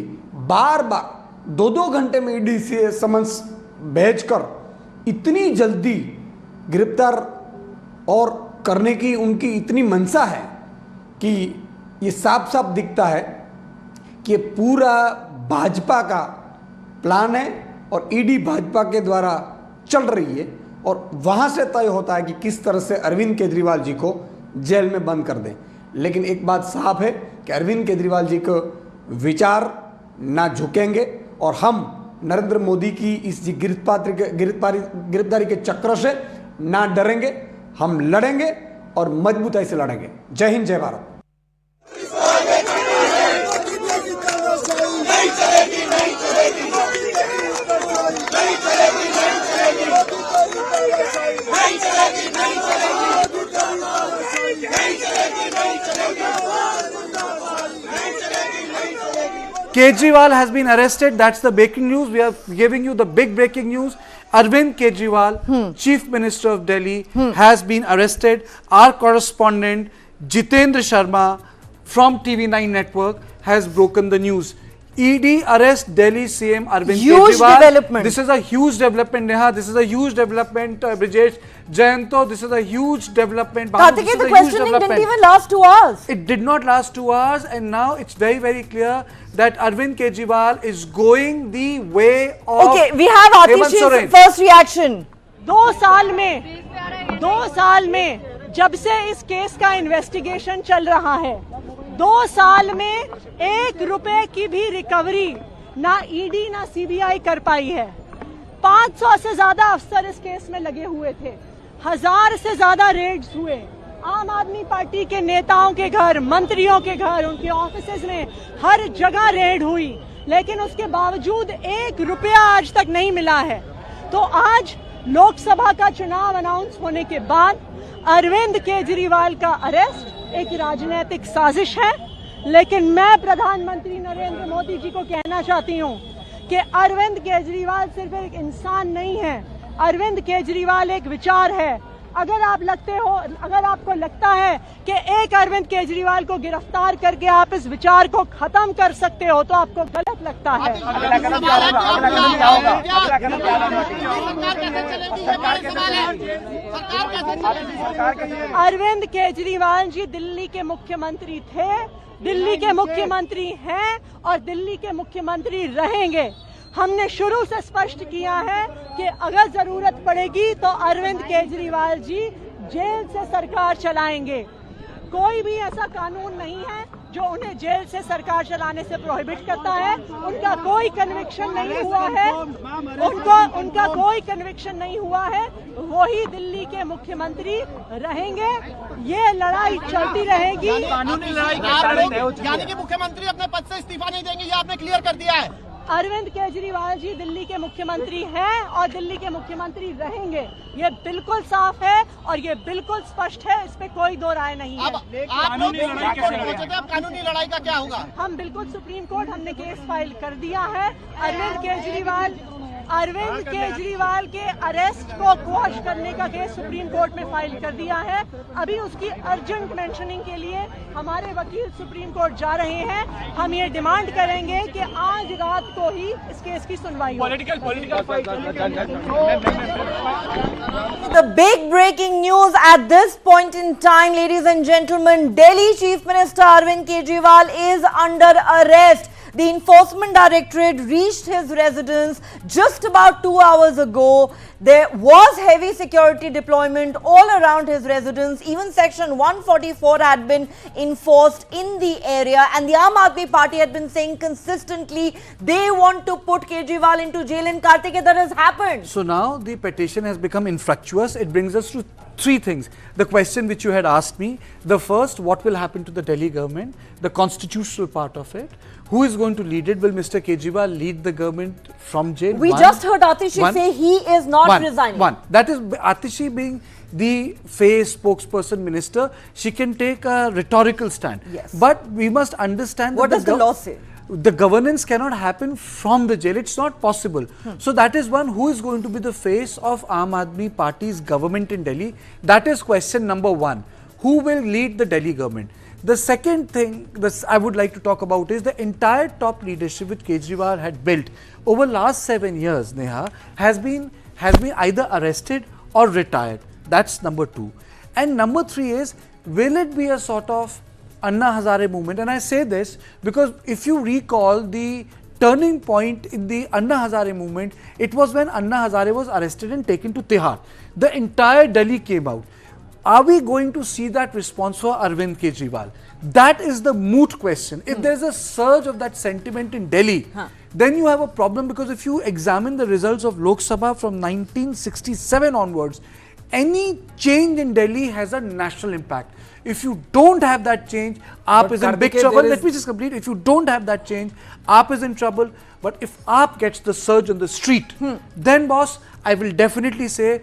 बार बार 2-2 घंटे में ईडी से समन्स भेजकर इतनी जल्दी गिरफ्तार और करने की उनकी इतनी मंशा है कि ये साफ साफ दिखता है कि पूरा भाजपा का प्लान है और ईडी भाजपा के द्वारा चल रही है और वहां से तय होता है कि किस तरह से अरविंद केजरीवाल जी को जेल में बंद कर दें। लेकिन एक बात साफ है कि अरविंद केजरीवाल जी को विचार ना झुकेंगे और हम नरेंद्र मोदी की इस गिरफ्तारी के चक्र से ना डरेंगे। हम लड़ेंगे और मजबूताई से लड़ेंगे। जय हिंद, जय Bharat. Kejriwal has been arrested. That's the breaking news. We are giving you the big breaking news. Arvind Kejriwal, Chief Minister of Delhi, has been arrested. Our correspondent Jitendra Sharma from TV9 Network has broken the news. ED arrest Delhi CM Arvind Kejriwal. Huge development. This is a huge development, Neha. This is a huge development, Brijesh. Jayanto, this is a huge development. Karthikeya, the questioning didn't even last 2 hours. It did not last 2 hours, and now it's very, very clear that Arvind Kejriwal is going the way of. Okay, we have Atish's first reaction. 2 साल में जब से इस case का investigation चल रहा है, 2 साल में 1 रुपए की भी रिकवरी ना ईडी ना सीबीआई कर पाई है। 500 से ज्यादा अफसर इस केस में लगे हुए थे। 1000 से ज्यादा रेड्स हुए। आम आदमी पार्टी के नेताओं के घर, मंत्रियों के घर, उनके ऑफिसेज में हर जगह रेड हुई, लेकिन उसके बावजूद 1 रुपया आज तक नहीं मिला है। तो आज लोकसभा का चुनाव अनाउंस होने के बाद अरविंद केजरीवाल का अरेस्ट एक राजनीतिक साजिश है। लेकिन मैं प्रधानमंत्री नरेंद्र मोदी जी को कहना चाहती हूं कि अरविंद केजरीवाल सिर्फ एक इंसान नहीं है, अरविंद केजरीवाल एक विचार है। अगर आपको लगता है कि एक अरविंद केजरीवाल को गिरफ्तार करके आप इस विचार को खत्म कर सकते हो, तो आपको गलत लगता है। अरविंद केजरीवाल जी दिल्ली के मुख्यमंत्री थे, दिल्ली के मुख्यमंत्री हैं और दिल्ली के मुख्यमंत्री रहेंगे। हमने शुरू से स्पष्ट किया है कि अगर जरूरत पड़ेगी तो अरविंद केजरीवाल जी जेल से सरकार चलाएंगे। कोई भी ऐसा कानून नहीं है जो उन्हें जेल से सरकार चलाने से प्रोहिबिट करता है। उनका कोई कन्विक्शन नहीं हुआ है, उनका कोई कन्विक्शन नहीं हुआ है। वही दिल्ली के मुख्यमंत्री रहेंगे। ये लड़ाई चलती रहेगी। कानूनी लड़ाई यानी कि मुख्यमंत्री अपने पद से इस्तीफा नहीं देंगे, ये आपने क्लियर कर दिया है। अरविंद केजरीवाल जी दिल्ली के मुख्यमंत्री हैं और दिल्ली के मुख्यमंत्री रहेंगे। ये बिल्कुल साफ है और ये बिल्कुल स्पष्ट है, इस पे कोई 2 राय नहीं है। अब कानूनी लड़ाई का क्या होगा? हम बिल्कुल सुप्रीम कोर्ट, हमने केस फाइल कर दिया है। अरविंद केजरीवाल के अरेस्ट को क्वॉश करने का केस सुप्रीम कोर्ट में फाइल कर दिया है। अभी उसकी अर्जेंट मेंशनिंग के लिए हमारे वकील सुप्रीम कोर्ट जा रहे हैं। हम ये डिमांड करेंगे कि आज रात को ही इस केस की सुनवाई हो। Political fight. The big breaking news at this point in time, ladies and gentlemen, Delhi Chief Minister Arvind Kejriwal is under arrest. The Enforcement Directorate reached his residence just about 2 hours ago. There was heavy security deployment all around his residence. Even Section 144 had been enforced in the area, and the Aam Aadmi Party had been saying consistently they want to put Kejriwal into jail. In Kartikeya, that has happened. So now the petition has become infructuous. It brings us to three things. The question which you had asked me, the first, what will happen to the Delhi government, the constitutional part of it, who is going to lead it? Will Mr. Kejriwal lead the government from jail? We just heard Atishi say he is not resigning. That is Atishi being the face spokesperson minister. She can take a rhetorical stand. Yes. But we must understand what does the law say? The governance cannot happen from the jail. It's not possible. So that is one. Who is going to be the face of Aam Aadmi Party's government in Delhi? That is question number one. Who will lead the Delhi government? The second thing that I would like to talk about is the entire top leadership which Kejriwal had built over last 7 years, Neha, has been either arrested or retired. That's number two. And number three is, will it be a sort of Anna Hazare movement? And I say this because if you recall the turning point in the Anna Hazare movement, it was when Anna Hazare was arrested and taken to Tihar. The entire Delhi came out. Are we going to see that response for Arvind Kejriwal? That is the moot question. If there's a surge of that sentiment in Delhi, then you have a problem, because if you examine the results of Lok Sabha from 1967 onwards, any change in Delhi has a national impact. If you don't have that change, AAP is in big trouble. Let me just complete. If you don't have that change, AAP is in trouble. But if AAP gets the surge on the street, then boss, I will definitely say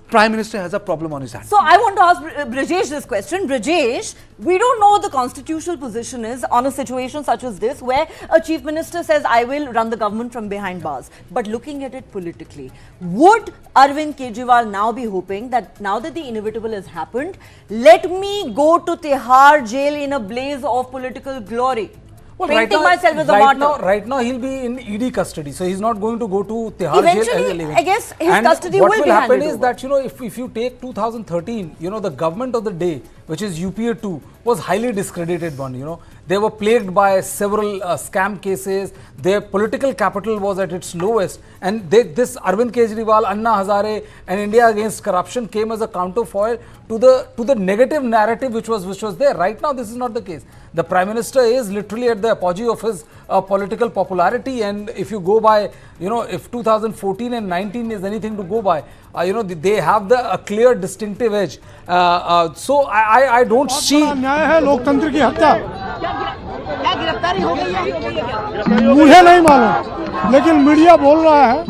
Prime Minister has a problem on his hands. So I want to ask Brajesh this question. Brajesh, we don't know what the constitutional position is on a situation such as this, where a chief minister says, I will run the government from behind bars. But looking at it politically, would Arvind Kejriwal now be hoping that now that the inevitable has happened, let me go to Tihar jail in a blaze of political glory? Well, painting myself as a martyr. Right now he'll be in ED custody, so he's not going to go to Tihar Eventually, jail. I guess his custody will be handed over. What will happen is that, you know, if you take 2013, you know, the government of the day, which is UPA 2, was highly discredited one, you know. They were plagued by several scam cases. Their political capital was at its lowest. And this Arvind Kejriwal, Anna Hazare and India Against Corruption came as a counterfoil to the negative narrative which was there. Right now, this is not the case. The Prime Minister is literally at the apogee of his political popularity. And if you go by, you know, if 2014 and 19 is anything to go by, you know, they have a clear distinctive edge. So I don't see. न्याय है लोकतंत्र की हत्या। क्या गिरफ्तारी हो गई है? मुझे नहीं मालूम, लेकिन मीडिया बोल रहा है।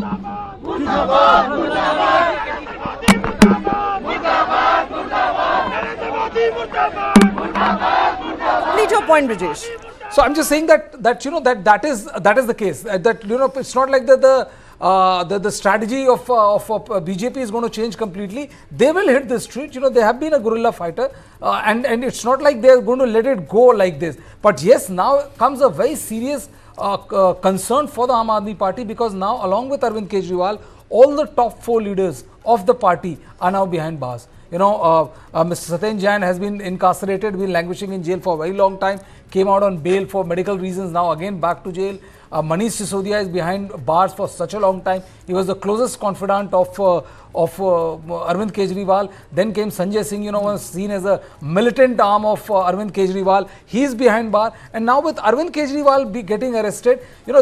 Complete your point, Brajesh. So I'm just saying that you know that is the case. That, you know, it's not like the strategy of BJP is going to change completely. They will hit the street. You know, they have been a guerrilla fighter, and it's not like they are going to let it go like this. But yes, now comes a very serious concern for the Aam Aadmi Party, because now, along with Arvind Kejriwal, all the top 4 leaders of the party are now behind bars. You know, Mr. Satyen Jain has been incarcerated, been languishing in jail for a very long time, came out on bail for medical reasons, now again back to jail. Manish Sisodia is behind bars for such a long time. He was the closest confidant of Arvind Kejriwal. Then came Sanjay Singh, you know, was seen as a militant arm of Arvind Kejriwal. He is behind bar. And now with Arvind Kejriwal getting arrested, you know,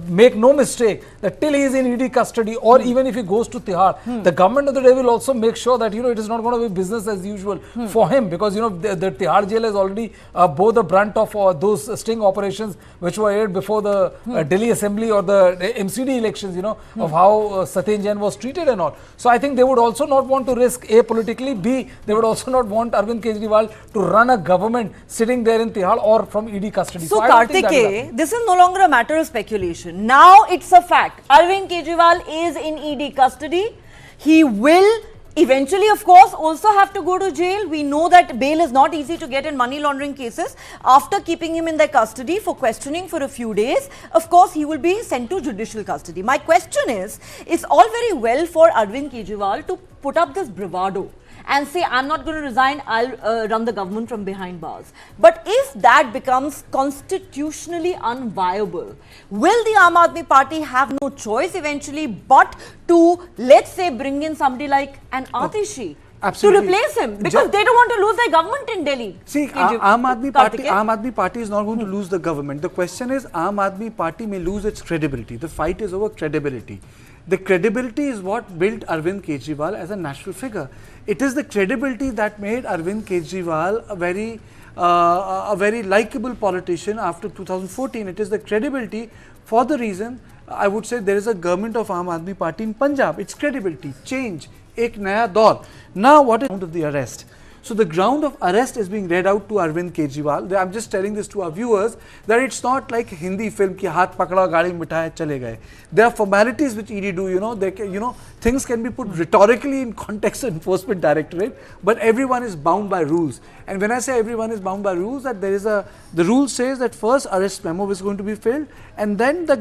make no mistake that till he is in ED custody, or even if he goes to Tihar, the government of the day will also make sure that, you know, it is not going to be business as usual for him, because, you know, the Tihar jail has already bore the brunt of those sting operations which were aired before the Delhi Assembly or the MCD elections, you know, of how Satyen Jain was treated and all. So I think they would also not want to risk, A, politically, B, they would also not want Arvind Kejriwal to run a government sitting there in Tihar or from ED custody. So Kartikeya, this is no longer a matter of speculation. Now it's a fact. Arvind Kejriwal is in ED custody. He will eventually, of course, also have to go to jail. We know that bail is not easy to get in money laundering cases. After keeping him in their custody for questioning for a few days, of course, he will be sent to judicial custody. My question is, it's all very well for Arvind Kejriwal to put up this bravado and say, I'm not going to resign, I'll run the government from behind bars. But if that becomes constitutionally unviable, will the Aam Aadmi Party have no choice eventually but to, let's say, bring in somebody like an Atishi to replace him? Because they don't want to lose their government in Delhi. See, Aam Aadmi Party is not going to lose the government. The question is, Aam Aadmi Party may lose its credibility. The fight is over credibility. The credibility is what built Arvind Kejriwal as a national figure. It is the credibility that made Arvind Kejriwal a very likable politician after 2014. It is the credibility for the reason I would say there is a government of Aam Aadmi Party in Punjab. It's credibility, change, ek naya daur. Now what is the arrest? So the ground of arrest is being read out to Arvind Kejriwal. I'm just telling this to our viewers that it's not like Hindi film ki haath pakda gaadi mithaya chale gaye. There are formalities which ED do, things can be put rhetorically in context of Enforcement Directorate, but everyone is bound by rules. And when I say everyone is bound by rules, that the rule says that first arrest memo is going to be filled and then the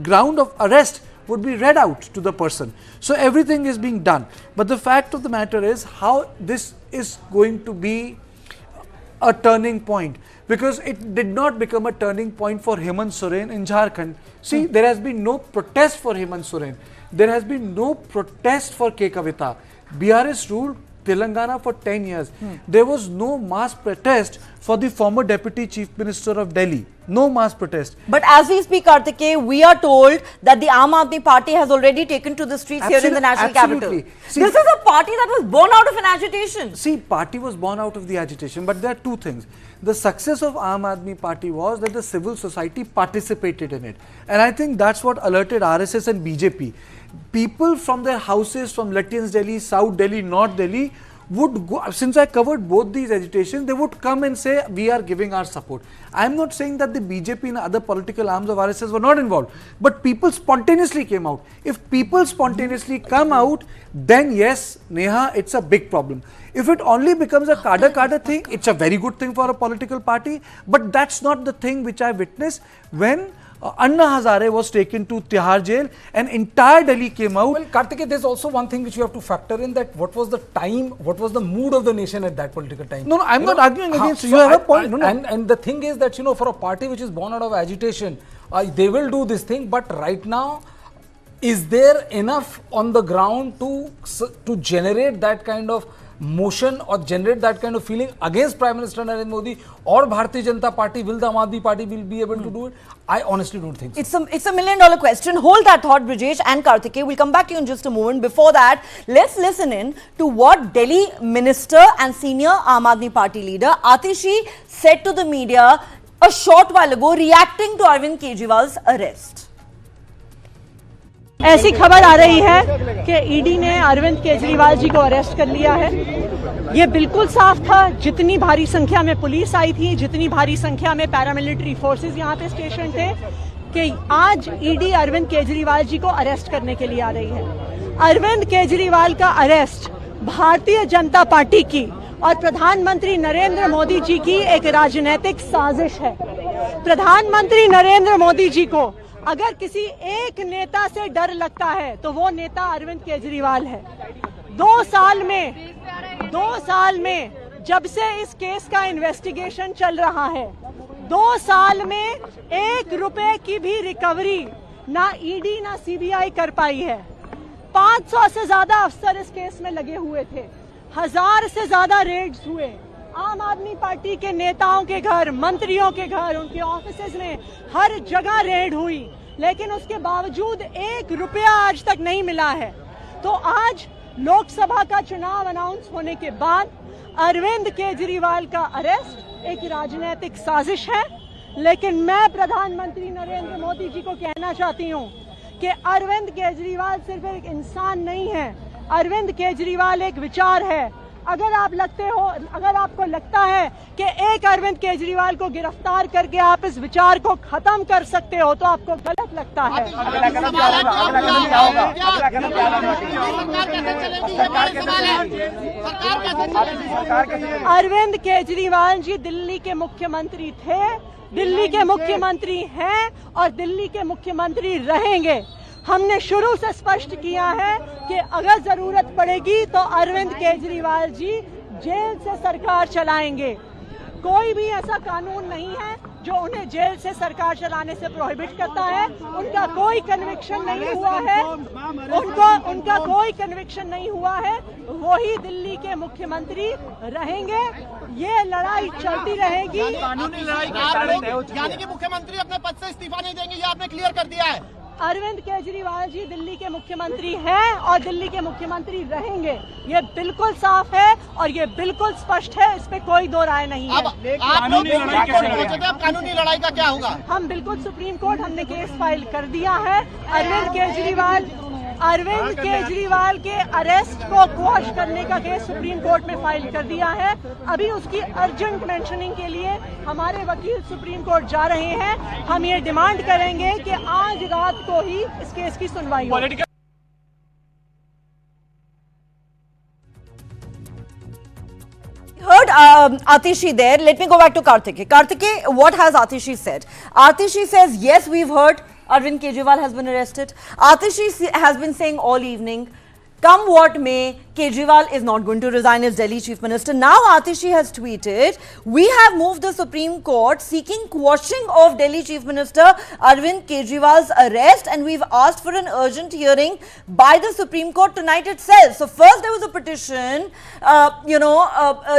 ground of arrest would be read out to the person. So everything is being done. But the fact of the matter is how this is going to be a turning point, because it did not become a turning point for Hemant Soren in Jharkhand. See, there has been no protest for Hemant Soren. There has been no protest for K. Kavita. BRS ruled Telangana for 10 years. There was no mass protest for the former Deputy Chief Minister of Delhi. No mass protest. But as we speak, Kartikeya, we are told that the Aam Aadmi Party has already taken to the streets here in the national capital. See, this is a party that was born out of an agitation. See, party was born out of the agitation, but there are two things. The success of Aam Aadmi Party was that the civil society participated in it. And I think that's what alerted RSS and BJP. People from their houses from Lutyens Delhi, South Delhi, North Delhi would go, since I covered both these agitations, they would come and say, we are giving our support. I am not saying that the BJP and other political arms of RSS were not involved, but people spontaneously came out. If people spontaneously come out, then yes, Neha, it's a big problem. If it only becomes a cadre thing, it's a very good thing for a political party, but that's not the thing which I witnessed when Anna Hazare was taken to Tihar jail and entire Delhi came out. Well, Kartikeya, there's also one thing which you have to factor in, that what was the time, what was the mood of the nation at that political time. No, I'm not arguing against you. You have a point. And the thing is that, for a party which is born out of agitation, they will do this thing, but right now, is there enough on the ground to generate that kind of motion or generate that kind of feeling against Prime Minister Narendra Modi or Bharatiya Janata Party? Will the Aam Aadmi Party will be able to do it? I honestly don't think so. It's a $1 million question. Hold that thought, Brijesh and Kartikeya. We'll come back to you in just a moment. Before that, let's listen in to what Delhi Minister and senior Aam Aadmi Party leader Atishi said to the media a short while ago, reacting to Arvind Kejriwal's arrest. ऐसी खबर आ रही है कि ED ने अरविंद केजरीवाल जी को arrest कर लिया है। ये बिल्कुल साफ था, जितनी भारी संख्या में पुलिस आई थी, जितनी भारी संख्या में पैरामिलिट्री फोर्सेस यहाँ पे स्टेशन थे, कि आज ईडी अरविंद केजरीवाल जी को अरेस्ट करने के लिए आ रही है। अरविंद केजरीवाल का अरेस्ट भारतीय जनता पार्टी की और प्रधानमंत्री नरेंद्र मोदी जी की एक राजनीतिक साजिश है। प्रधानमंत्री नरेंद्र मोदी जी को अगर किसी एक नेता से डर लगता है तो वो नेता अरविंद केजरीवाल है। 2 साल में जब से इस केस का इन्वेस्टिगेशन चल रहा है, 2 साल में 1 रुपए की भी रिकवरी ना ईडी ना सीबीआई कर पाई है। 500 से ज्यादा अफसर इस केस में लगे हुए थे, 1000 से ज्यादा रेड्स हुए। आम आदमी पार्टी के नेताओं के घर, मंत्रियों के घर, उनके ऑफिसेज में हर जगह रेड हुई, लेकिन उसके बावजूद 1 रुपया आज तक नहीं मिला है। तो आज लोकसभा का चुनाव अनाउंस होने के बाद अरविंद केजरीवाल का अरेस्ट एक राजनीतिक साजिश है। लेकिन मैं प्रधानमंत्री नरेंद्र मोदी जी को कहना चाहती हूं कि अरविंद केजरीवाल सिर्फ एक इंसान नहीं है, अरविंद केजरीवाल एक विचार है, अगर आपको लगता है कि एक अरविंद केजरीवाल को गिरफ्तार करके आप इस विचार को खत्म कर सकते हो तो आपको गलत लगता है। अरविंद केजरीवाल जी दिल्ली के मुख्यमंत्री थे, दिल्ली के मुख्यमंत्री हैं और दिल्ली के मुख्यमंत्री रहेंगे। हमने शुरू से स्पष्ट किया है कि अगर जरूरत पड़ेगी तो अरविंद केजरीवाल जी जेल से सरकार चलाएंगे। कोई भी ऐसा कानून नहीं है जो उन्हें जेल से सरकार चलाने से प्रोहिबिट करता है। उनका कोई कन्विक्शन नहीं हुआ है, उनका कोई कन्विक्शन नहीं हुआ है। वही दिल्ली के मुख्यमंत्री रहेंगे। ये लड़ाई चलती रहेगी। कानूनी लड़ाई यानी कि मुख्यमंत्री अपने पद से इस्तीफा नहीं देंगे, ये आपने क्लियर कर दिया है। अरविंद केजरीवाल जी दिल्ली के मुख्यमंत्री हैं और दिल्ली के मुख्यमंत्री रहेंगे। ये बिल्कुल साफ है और ये बिल्कुल स्पष्ट है, इस पे कोई दो राय नहीं है। कानूनी लड़ाई का क्या होगा? हम बिल्कुल सुप्रीम कोर्ट, हमने केस फाइल कर दिया है। अरविंद केजरीवाल के अरेस्ट को क्वॉश करने का केस सुप्रीम कोर्ट में फाइल कर दिया है। अभी उसकी अर्जेंट मेंशनिंग के लिए हमारे वकील सुप्रीम कोर्ट जा रहे हैं। हम ये डिमांड करेंगे कि आज रात को ही इस केस की सुनवाई हो। Heard Atishi there. Let me go back to Karthike. Karthike, what has Atishi said? Atishi says, yes, we've heard Arvind Kejriwal has been arrested. Atishi has been saying all evening, come what may, Kejriwal is not going to resign as Delhi Chief Minister. Now Atishi has tweeted, we have moved the Supreme Court seeking quashing of Delhi Chief Minister Arvind Kejriwal's arrest, and we've asked for an urgent hearing by the Supreme Court tonight itself. So first there was a petition,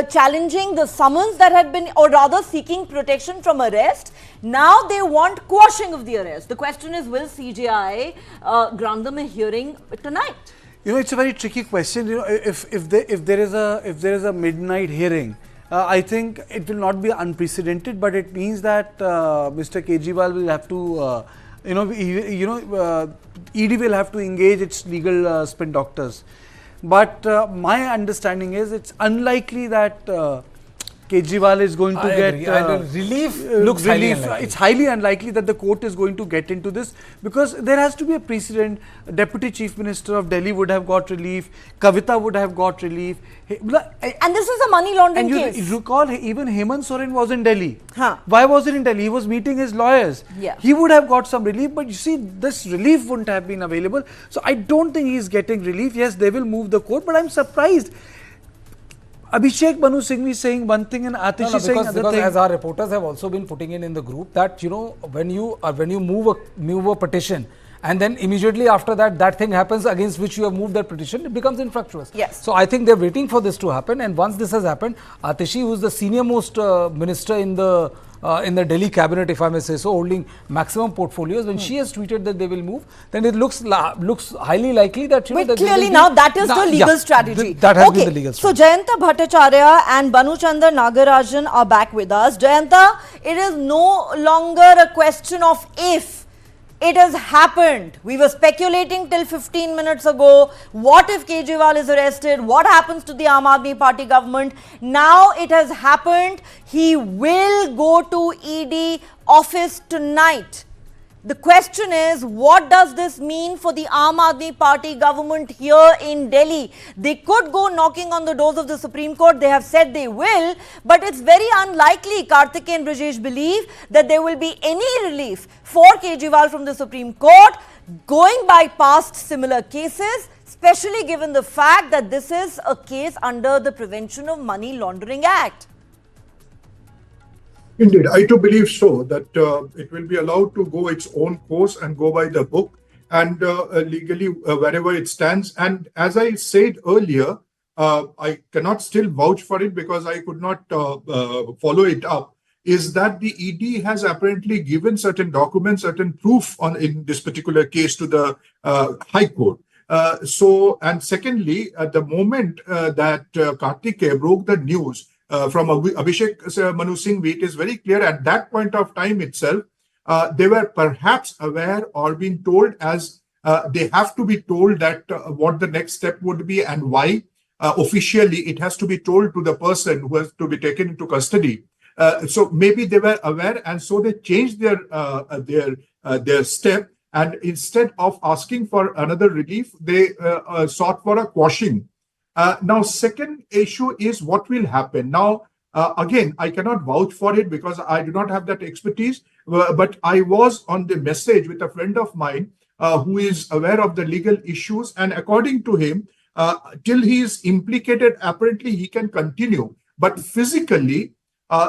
challenging the summons that had been, or rather seeking protection from arrest. Now they want quashing of the arrest. The question is, will CJI grant them a hearing tonight? You know, it's a very tricky question. You know, if there is a midnight hearing, I think it will not be unprecedented, but it means that Mr. Kejriwal will have to, ED will have to engage its legal spin doctors. But my understanding is it's unlikely that Kejriwal is going to get relief. Looks highly unlikely. It's highly unlikely that the court is going to get into this, because there has to be a precedent. Deputy Chief Minister of Delhi would have got relief. Kavita would have got relief. And this is a money laundering case. And you recall, even Hemant Soren was in Delhi. Why was he in Delhi? He was meeting his lawyers. Yeah. He would have got some relief, but you see, this relief wouldn't have been available. So I don't think he is getting relief. Yes, they will move the court, but I'm surprised. Abhishek Manu Singhvi is saying one thing and Atishi saying another thing. As our reporters have also been putting in the group, that when you move a petition and then immediately after that thing happens against which you have moved that petition, it becomes infructuous. Yes. So I think they're waiting for this to happen, and once this has happened, Atishi, who is the senior most minister in the Delhi cabinet, if I may say so, holding maximum portfolios, when she has tweeted that they will move, then it looks highly likely that But clearly now that is the legal strategy. That has been the legal strategy. So Jayanta Bhattacharya and Banuchandar Nagarajan are back with us. Jayanta, it is no longer a question of if. It has happened. We were speculating till 15 minutes ago. What if Kejriwal is arrested? What happens to the Aam Aadmi Party government? Now it has happened. He will go to ED office tonight. The question is, what does this mean for the Aam Aadmi Party government here in Delhi? They could go knocking on the doors of the Supreme Court. They have said they will, but it's very unlikely, Karthike and Brajesh believe, that there will be any relief for Kejriwal from the Supreme Court, going by past similar cases, especially given the fact that this is a case under the Prevention of Money Laundering Act. Indeed, I too believe so, that it will be allowed to go its own course and go by the book and legally wherever it stands. And as I said earlier, I cannot still vouch for it because I could not follow it up, is that the ED has apparently given certain documents, certain proof in this particular case to the High Court. And secondly, at the moment that Karthike broke the news, from Abhishek Manu Singhvi, it is very clear at that point of time itself, they were perhaps aware or being told as they have to be told that what the next step would be and why. officially it has to be told to the person who has to be taken into custody. So maybe they were aware, and so they changed their step. And instead of asking for another relief, they sought for a quashing. Now, second issue is what will happen. Now, again, I cannot vouch for it because I do not have that expertise. But I was on the message with a friend of mine who is aware of the legal issues. And according to him, till he is implicated, apparently he can continue. But physically,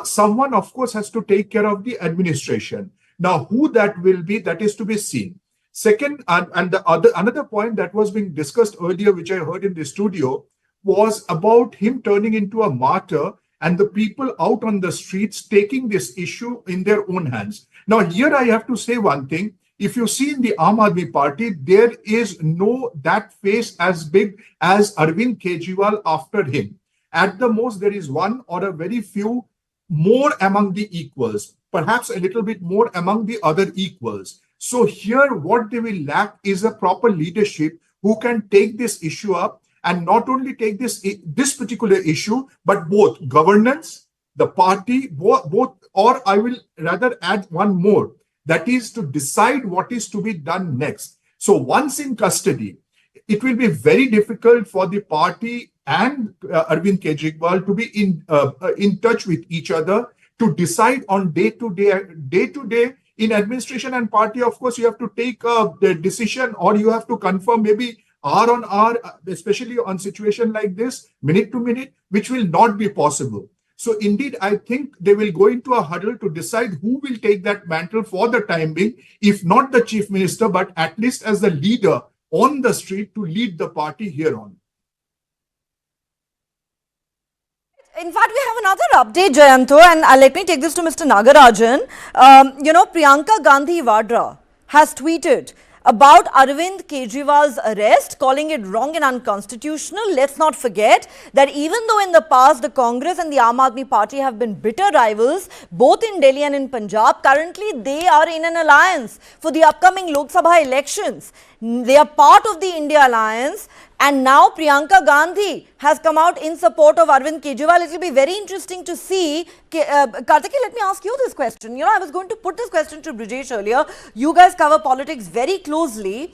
someone, of course, has to take care of the administration. Now, who that will be, that is to be seen. Second, and another point that was being discussed earlier, which I heard in the studio, was about him turning into a martyr and the people out on the streets taking this issue in their own hands. Now, here I have to say one thing. If you see in the Aam Aadmi Party, there is no that face as big as Arvind Kejriwal after him. At the most, there is one or a very few more among the equals, perhaps a little bit more among the other equals. So here, what they will lack is a proper leadership who can take this issue up, and not only take this particular issue, but both governance, the party, both, or I will rather add one more, that is to decide what is to be done next. So once in custody, it will be very difficult for the party and Arvind Kejriwal to be in touch with each other to decide on day to day. In administration and party, of course, you have to take the decision, or you have to confirm maybe hour on hour, especially on situation like this, minute to minute, which will not be possible. So indeed, I think they will go into a huddle to decide who will take that mantle for the time being, if not the chief minister, but at least as the leader on the street to lead the party here on. In fact, we have another update, Jayanto, and let me take this to Mr. Nagarajan. Priyanka Gandhi Vadra has tweeted about Arvind Kejriwal's arrest, calling it wrong and unconstitutional. Let's not forget that even though in the past the Congress and the Aam Aadmi Party have been bitter rivals, both in Delhi and in Punjab, currently they are in an alliance for the upcoming Lok Sabha elections. They are part of the India Alliance, and now Priyanka Gandhi has come out in support of Arvind Kejriwal. It will be very interesting to see. Kartiki, let me ask you this question. I was going to put this question to Brijesh earlier. You guys cover politics very closely.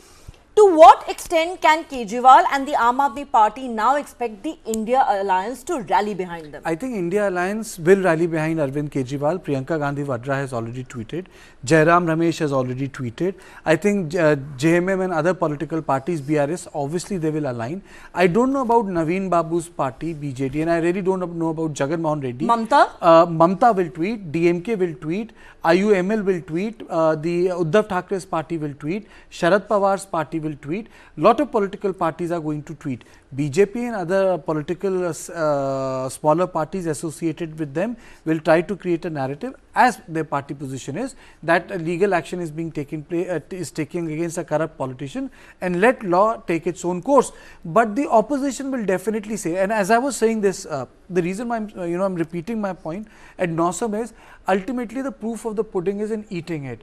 To what extent can Kejriwal and the Aam Aadmi Party now expect the India Alliance to rally behind them? I think India Alliance will rally behind Arvind Kejriwal. Priyanka Gandhi Vadra has already tweeted. Jairam Ramesh has already tweeted. I think JMM and other political parties, BRS, obviously they will align. I don't know about Naveen Babu's party, BJD, and I really don't know about Jagan Mohan Reddy. Mamta? Mamta will tweet, DMK will tweet, IUML will tweet, the Uddhav Thackeray's party will tweet, Sharad Pawar's party will tweet. Lot of political parties are going to tweet. BJP and other political smaller parties associated with them will try to create a narrative, as their party position is, that legal action is being taken against a corrupt politician, and let law take its own course. But the opposition will definitely say, and as I was saying this, the reason why I'm repeating my point ad nauseam is, ultimately the proof of the pudding is in eating it.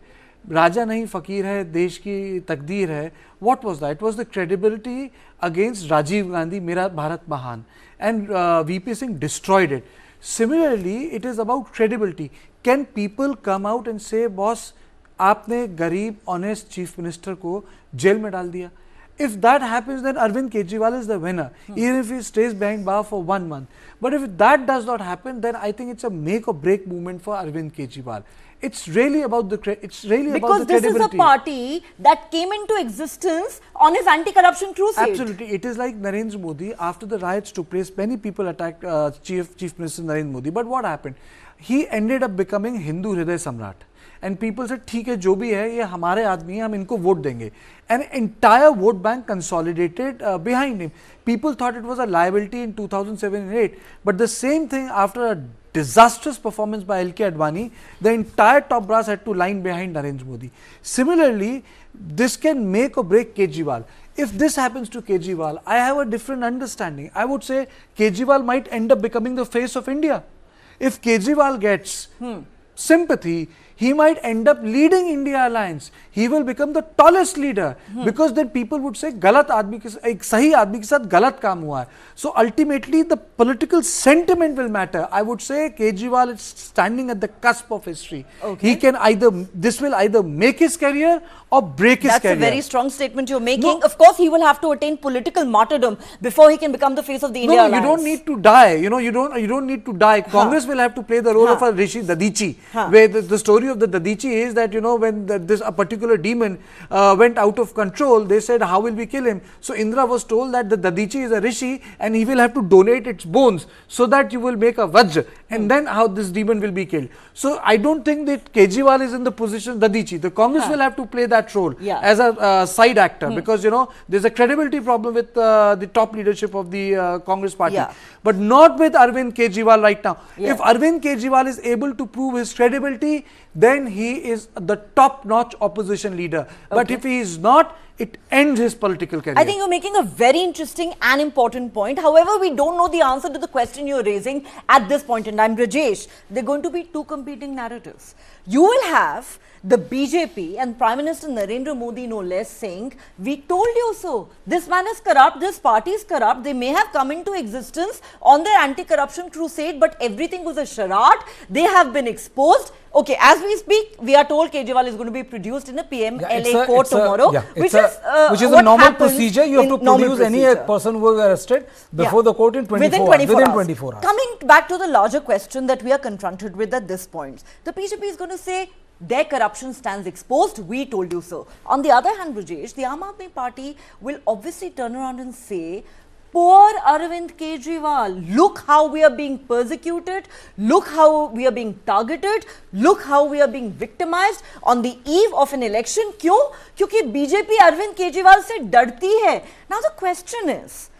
राजा नहीं फकीर है, देश की तकदीर है. What was that? It was the credibility against Rajiv Gandhi, मेरा भारत महान, and VP Singh destroyed it. Similarly, it is about credibility. Can people come out and say, boss, आपने गरीब honest chief minister को जेल में डाल दिया? If that happens, then Arvind Kejriwal is the winner, even if he stays behind bar for 1 month. But if that does not happen, then I think it's a make or break movement for Arvind Kejriwal. It's really about the credibility. Because this is a party that came into existence on his anti-corruption crusade. Absolutely. It is like Narendra Modi. After the riots took place, many people attacked Chief Minister Narendra Modi. But what happened? He ended up becoming Hindu Hriday Samrat. And people said, ठीक है, जो भी है, ये हमारे आदमी हैं, हम इनको वोट देंगे. An entire vote bank consolidated behind him. People thought it was a liability in 2007 and 8. But the same thing, after a disastrous performance by LK Advani, the entire top brass had to line behind Narendra Modi. Similarly, this can make or break Kejriwal. If this happens to Kejriwal, I have a different understanding. I would say Kejriwal might end up becoming the face of India. If Kejriwal gets sympathy, he might end up leading India alliance. He will become the tallest leader because then people would say गलत आदमी के एक सही आदमी के साथ गलत काम हुआ है. So ultimately the political sentiment will matter. I would say Kejriwal is standing at the cusp of history. He can this will either make his career or break his career. That's a very strong statement you're making. No. Of course, he will have to attain political martyrdom before he can become the face of the India alliance. You don't need to die. You know, you don't need to die. Congress will have to play the role of a Rishi Dadichi. Where the story of the Dadichi is that, you know, when a particular demon went out of control, they said, how will we kill him? So Indra was told that the Dadichi is a Rishi and he will have to donate its bones so that you will make a Vajra, and then how this demon will be killed. So I don't think that Kejriwal is in the position Dadichi. The Congress will have to play that role as a side actor because, you know, there's a credibility problem with the top leadership of the Congress party, but not with Arvind Kejriwal right now. If Arvind Kejriwal is able to prove his credibility, then he is the top-notch opposition leader. But if he is not, it ends his political career. I think you're making a very interesting and important point. However, we don't know the answer to the question you're raising at this point in time. Rajesh, there are going to be two competing narratives. You will have the BJP and Prime Minister Narendra Modi no less saying, we told you so. This man is corrupt, this party is corrupt. They may have come into existence on their anti-corruption crusade, but everything was a charade. They have been exposed. Okay, as we speak, we are told Kejriwal is going to be produced in a PMLA court tomorrow, which is a normal procedure. You have to produce any person who was arrested before the court in 24 hours. Coming back to the larger question that we are confronted with at this point, the BJP is going to say, their corruption stands exposed, we told you so. On the other hand, Rajesh, the Aam Aadmi Party will obviously turn around and say, poor Arvind Kejriwal, look how we are being persecuted, look how we are being targeted, look how we are being victimized on the eve of an election. Kyun? Kyunki BJP Arvind Kejriwal se darti hai. Now the question is,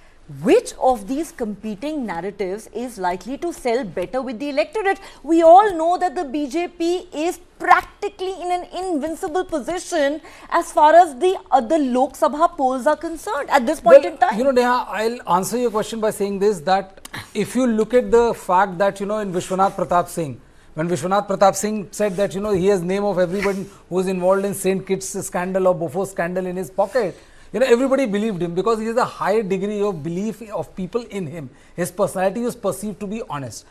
which of these competing narratives is likely to sell better with the electorate? We all know that the BJP is practically in an invincible position as far as the other Lok Sabha polls are concerned at this point in time. You know, Neha, I'll answer your question by saying this, that if you look at the fact that, you know, in Vishwanath Pratap Singh, when Vishwanath Pratap Singh said that, you know, he has name of everyone who is involved in St. Kitts scandal or Bofors scandal in his pocket, you know, everybody believed him because he has a high degree of belief of people in him. His personality was perceived to be honest.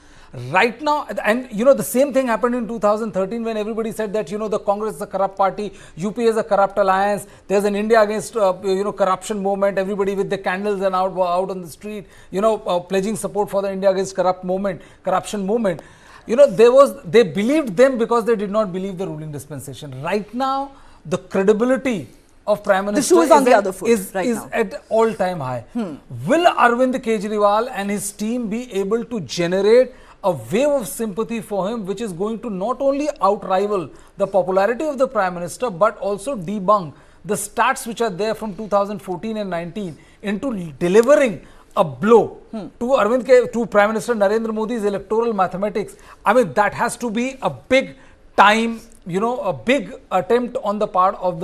Right now, and you know, the same thing happened in 2013 when everybody said that, you know, the Congress is a corrupt party, UP is a corrupt alliance, there's an India against, you know, corruption movement, everybody with the candles and out on the street, you know, pledging support for the India against corruption movement. You know, they believed them because they did not believe the ruling dispensation. Right now, the credibility of Prime Minister is at all-time high. Will Arvind Kejriwal and his team be able to generate a wave of sympathy for him, which is going to not only outrival the popularity of the Prime Minister, but also debunk the stats which are there from 2014 and 19 into delivering a blow to Prime Minister Narendra Modi's electoral mathematics? I mean, that has to be a big time, you know, a big attempt on the part of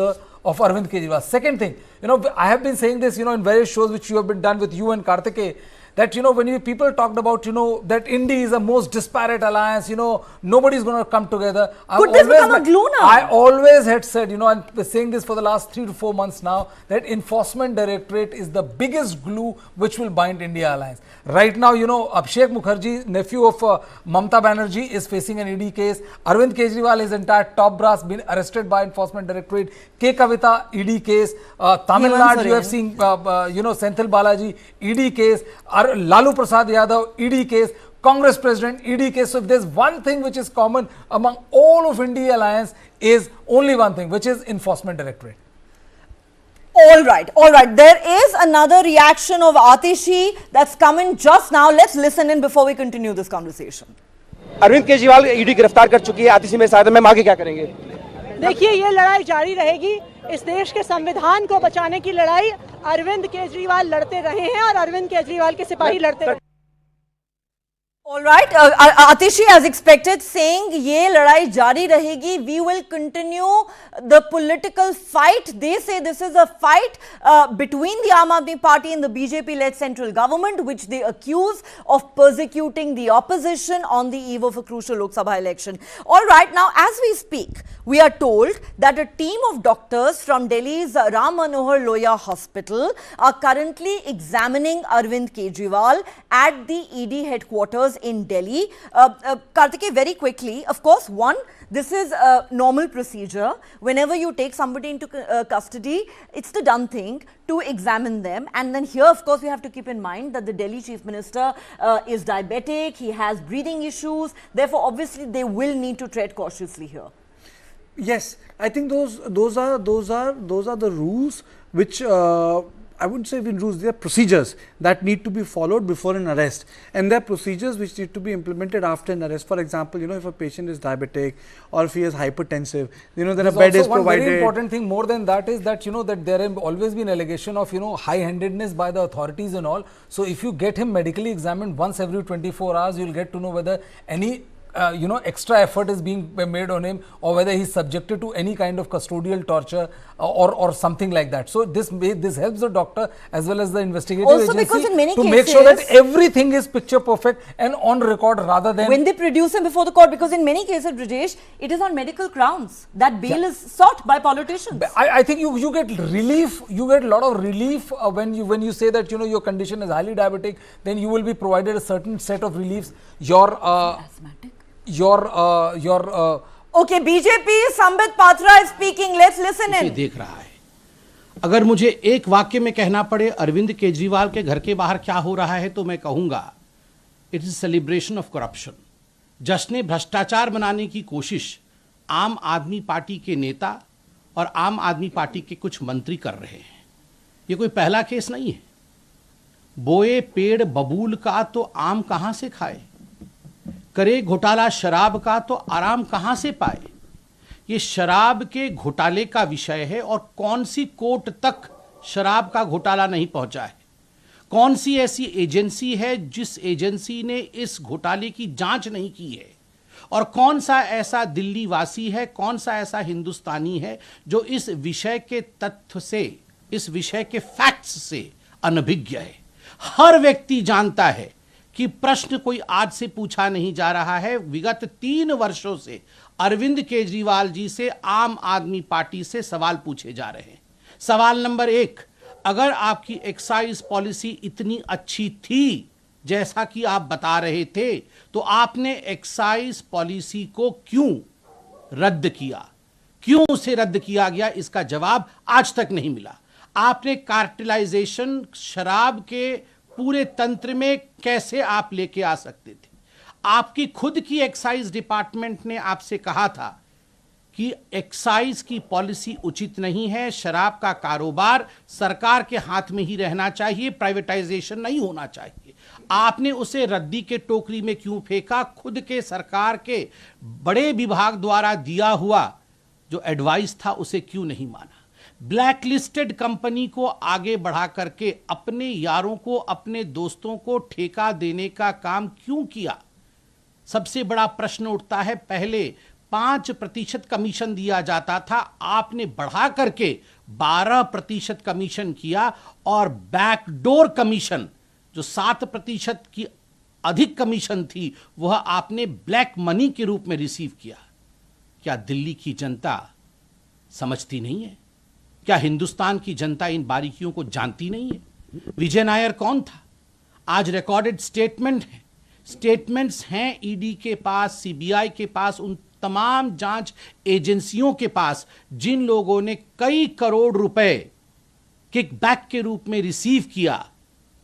Arvind Kejriwal. Second thing, you know, I have been saying this, you know, in various shows which you have been done with you and Karthike, that, you know, when people talked about, you know, that India is a most disparate alliance, you know, nobody's going to come together. Could this become a glue now? I always had said, you know, and been saying this for the last 3 to 4 months now, that Enforcement Directorate is the biggest glue which will bind India alliance. Right now, you know, Abhishek Mukherjee, nephew of Mamata Banerjee, is facing an ED case. Arvind Kejriwal, his entire top brass, been arrested by Enforcement Directorate. K. Kavita, ED case. Tamil Nadu, you have seen, you know, Senthil Balaji, ED case. Lalu Prasad Yadav, ED case. Congress President, ED case. So if there's one thing which is common among all of India alliance, is only one thing, which is Enforcement Directorate. All right. There is another reaction of Atishi that's coming just now. Let's listen in before we continue this conversation. Arvind Kejriwal ED गिरफ्तार कर चुकी है, आतिशी में शायद में आगे क्या करेंगे? देखिए, ये लड़ाई जारी रहेगी। इस देश के संविधान को बचाने की लड़ाई अरविंद केजरीवाल लड़ते रहे हैं और अरविंद केजरीवाल के सिपाही लड़ते रहे। All right, Atishi, as expected, saying ये लड़ाई जारी रहेगी. We will continue the political fight. They say this is a fight between the Aam Aadmi Party and the BJP-led central government, which they accuse of persecuting the opposition on the eve of a crucial Lok Sabha election. All right, now as we speak, we are told that a team of doctors from Delhi's Ram Manohar Lohia Hospital are currently examining Arvind Kejriwal at the ED headquarters in Delhi. Kartike, very quickly, of course, one, this is a normal procedure. Whenever you take somebody into custody, it's the done thing to examine them. And then here, of course, we have to keep in mind that the Delhi Chief Minister is diabetic, he has breathing issues. Therefore, obviously, they will need to tread cautiously here. Yes, I think those are the rules which I wouldn't say even rules, they are procedures that need to be followed before an arrest, and there are procedures which need to be implemented after an arrest. For example, if a patient is diabetic or if he is hypertensive, then a bed is provided. One very important thing more than that is that that there have always been allegation of high-handedness by the authorities and all. So if you get him medically examined once every 24 hours, you'll get to know whether any extra effort is being made on him, or whether he's subjected to any kind of custodial torture or something like that. So this helps the doctor as well as the investigative also agency because in many to cases, make sure that everything is picture perfect and on record, rather than when they produce him before the court. Because in many cases, Brajesh, it is on medical grounds that bail is sought by politicians. I think you get relief. You get a lot of relief when you say that your condition is highly diabetic. Then you will be provided a certain set of reliefs. Okay, BJP Sambit Patra is speaking. Let's listen in. देख रहा है. अगर मुझे एक वाक्य में कहना पड़े अरविंद केजरीवाल के घर के बाहर क्या हो रहा है, तो मैं कहूंगा it is celebration of corruption. जश्न भ्रष्टाचार बनाने की कोशिश आम आदमी पार्टी के नेता और आम आदमी पार्टी के कुछ मंत्री कर रहे हैं. ये कोई पहला केस नहीं है. बोए पेड़ बबूल का तो आम कहां से खाए, करे घोटाला शराब का तो आराम कहां से पाए. ये शराब के घोटाले का विषय है और कौन सी कोर्ट तक शराब का घोटाला नहीं पहुंचा है. कौन सी ऐसी एजेंसी है जिस एजेंसी ने इस घोटाले की जांच नहीं की है, और कौन सा ऐसा दिल्ली वासी है, कौन सा ऐसा हिंदुस्तानी है जो इस विषय के तथ्य से, इस विषय के फैक्ट्स से अनभिज्ञ है. हर व्यक्ति जानता है कि प्रश्न कोई आज से पूछा नहीं जा रहा है. विगत 3 वर्षों से अरविंद केजरीवाल जी से आम आदमी पार्टी से सवाल पूछे जा रहे हैं. सवाल नंबर 1, अगर आपकी एक्साइज पॉलिसी इतनी अच्छी थी जैसा कि आप बता रहे थे, तो आपने एक्साइज पॉलिसी को क्यों रद्द किया, क्यों उसे रद्द किया गया, इसका जवाब आज तक नहीं मिला. आपने कार्टेलाइजेशन शराब के पूरे तंत्र में कैसे आप लेके आ सकते थे. आपकी खुद की एक्साइज डिपार्टमेंट ने आपसे कहा था कि एक्साइज की पॉलिसी उचित नहीं है, शराब का कारोबार सरकार के हाथ में ही रहना चाहिए, प्राइवेटाइजेशन नहीं होना चाहिए. आपने उसे रद्दी के टोकरी में क्यों फेंका. खुद के सरकार के बड़े विभाग द्वारा दिया हुआ जो एडवाइस था उसे क्यों नहीं माना. ब्लैक लिस्टेड कंपनी को आगे बढ़ा करके अपने यारों को, अपने दोस्तों को ठेका देने का काम क्यों किया. सबसे बड़ा प्रश्न उठता है. पहले 5% कमीशन दिया जाता था, आपने बढ़ा करके 12% कमीशन किया, और बैकडोर कमीशन जो 7% की अधिक कमीशन थी वह आपने ब्लैक मनी के रूप में रिसीव किया. क्या दिल्ली की जनता समझती नहीं है? क्या हिंदुस्तान की जनता इन बारीकियों को जानती नहीं है? विजय नायर कौन था? आज रिकॉर्डेड स्टेटमेंट है, स्टेटमेंट्स हैं ईडी के पास, सीबीआई के पास, उन तमाम जांच एजेंसियों के पास जिन लोगों ने कई करोड़ रुपए किकबैक के रूप में रिसीव किया,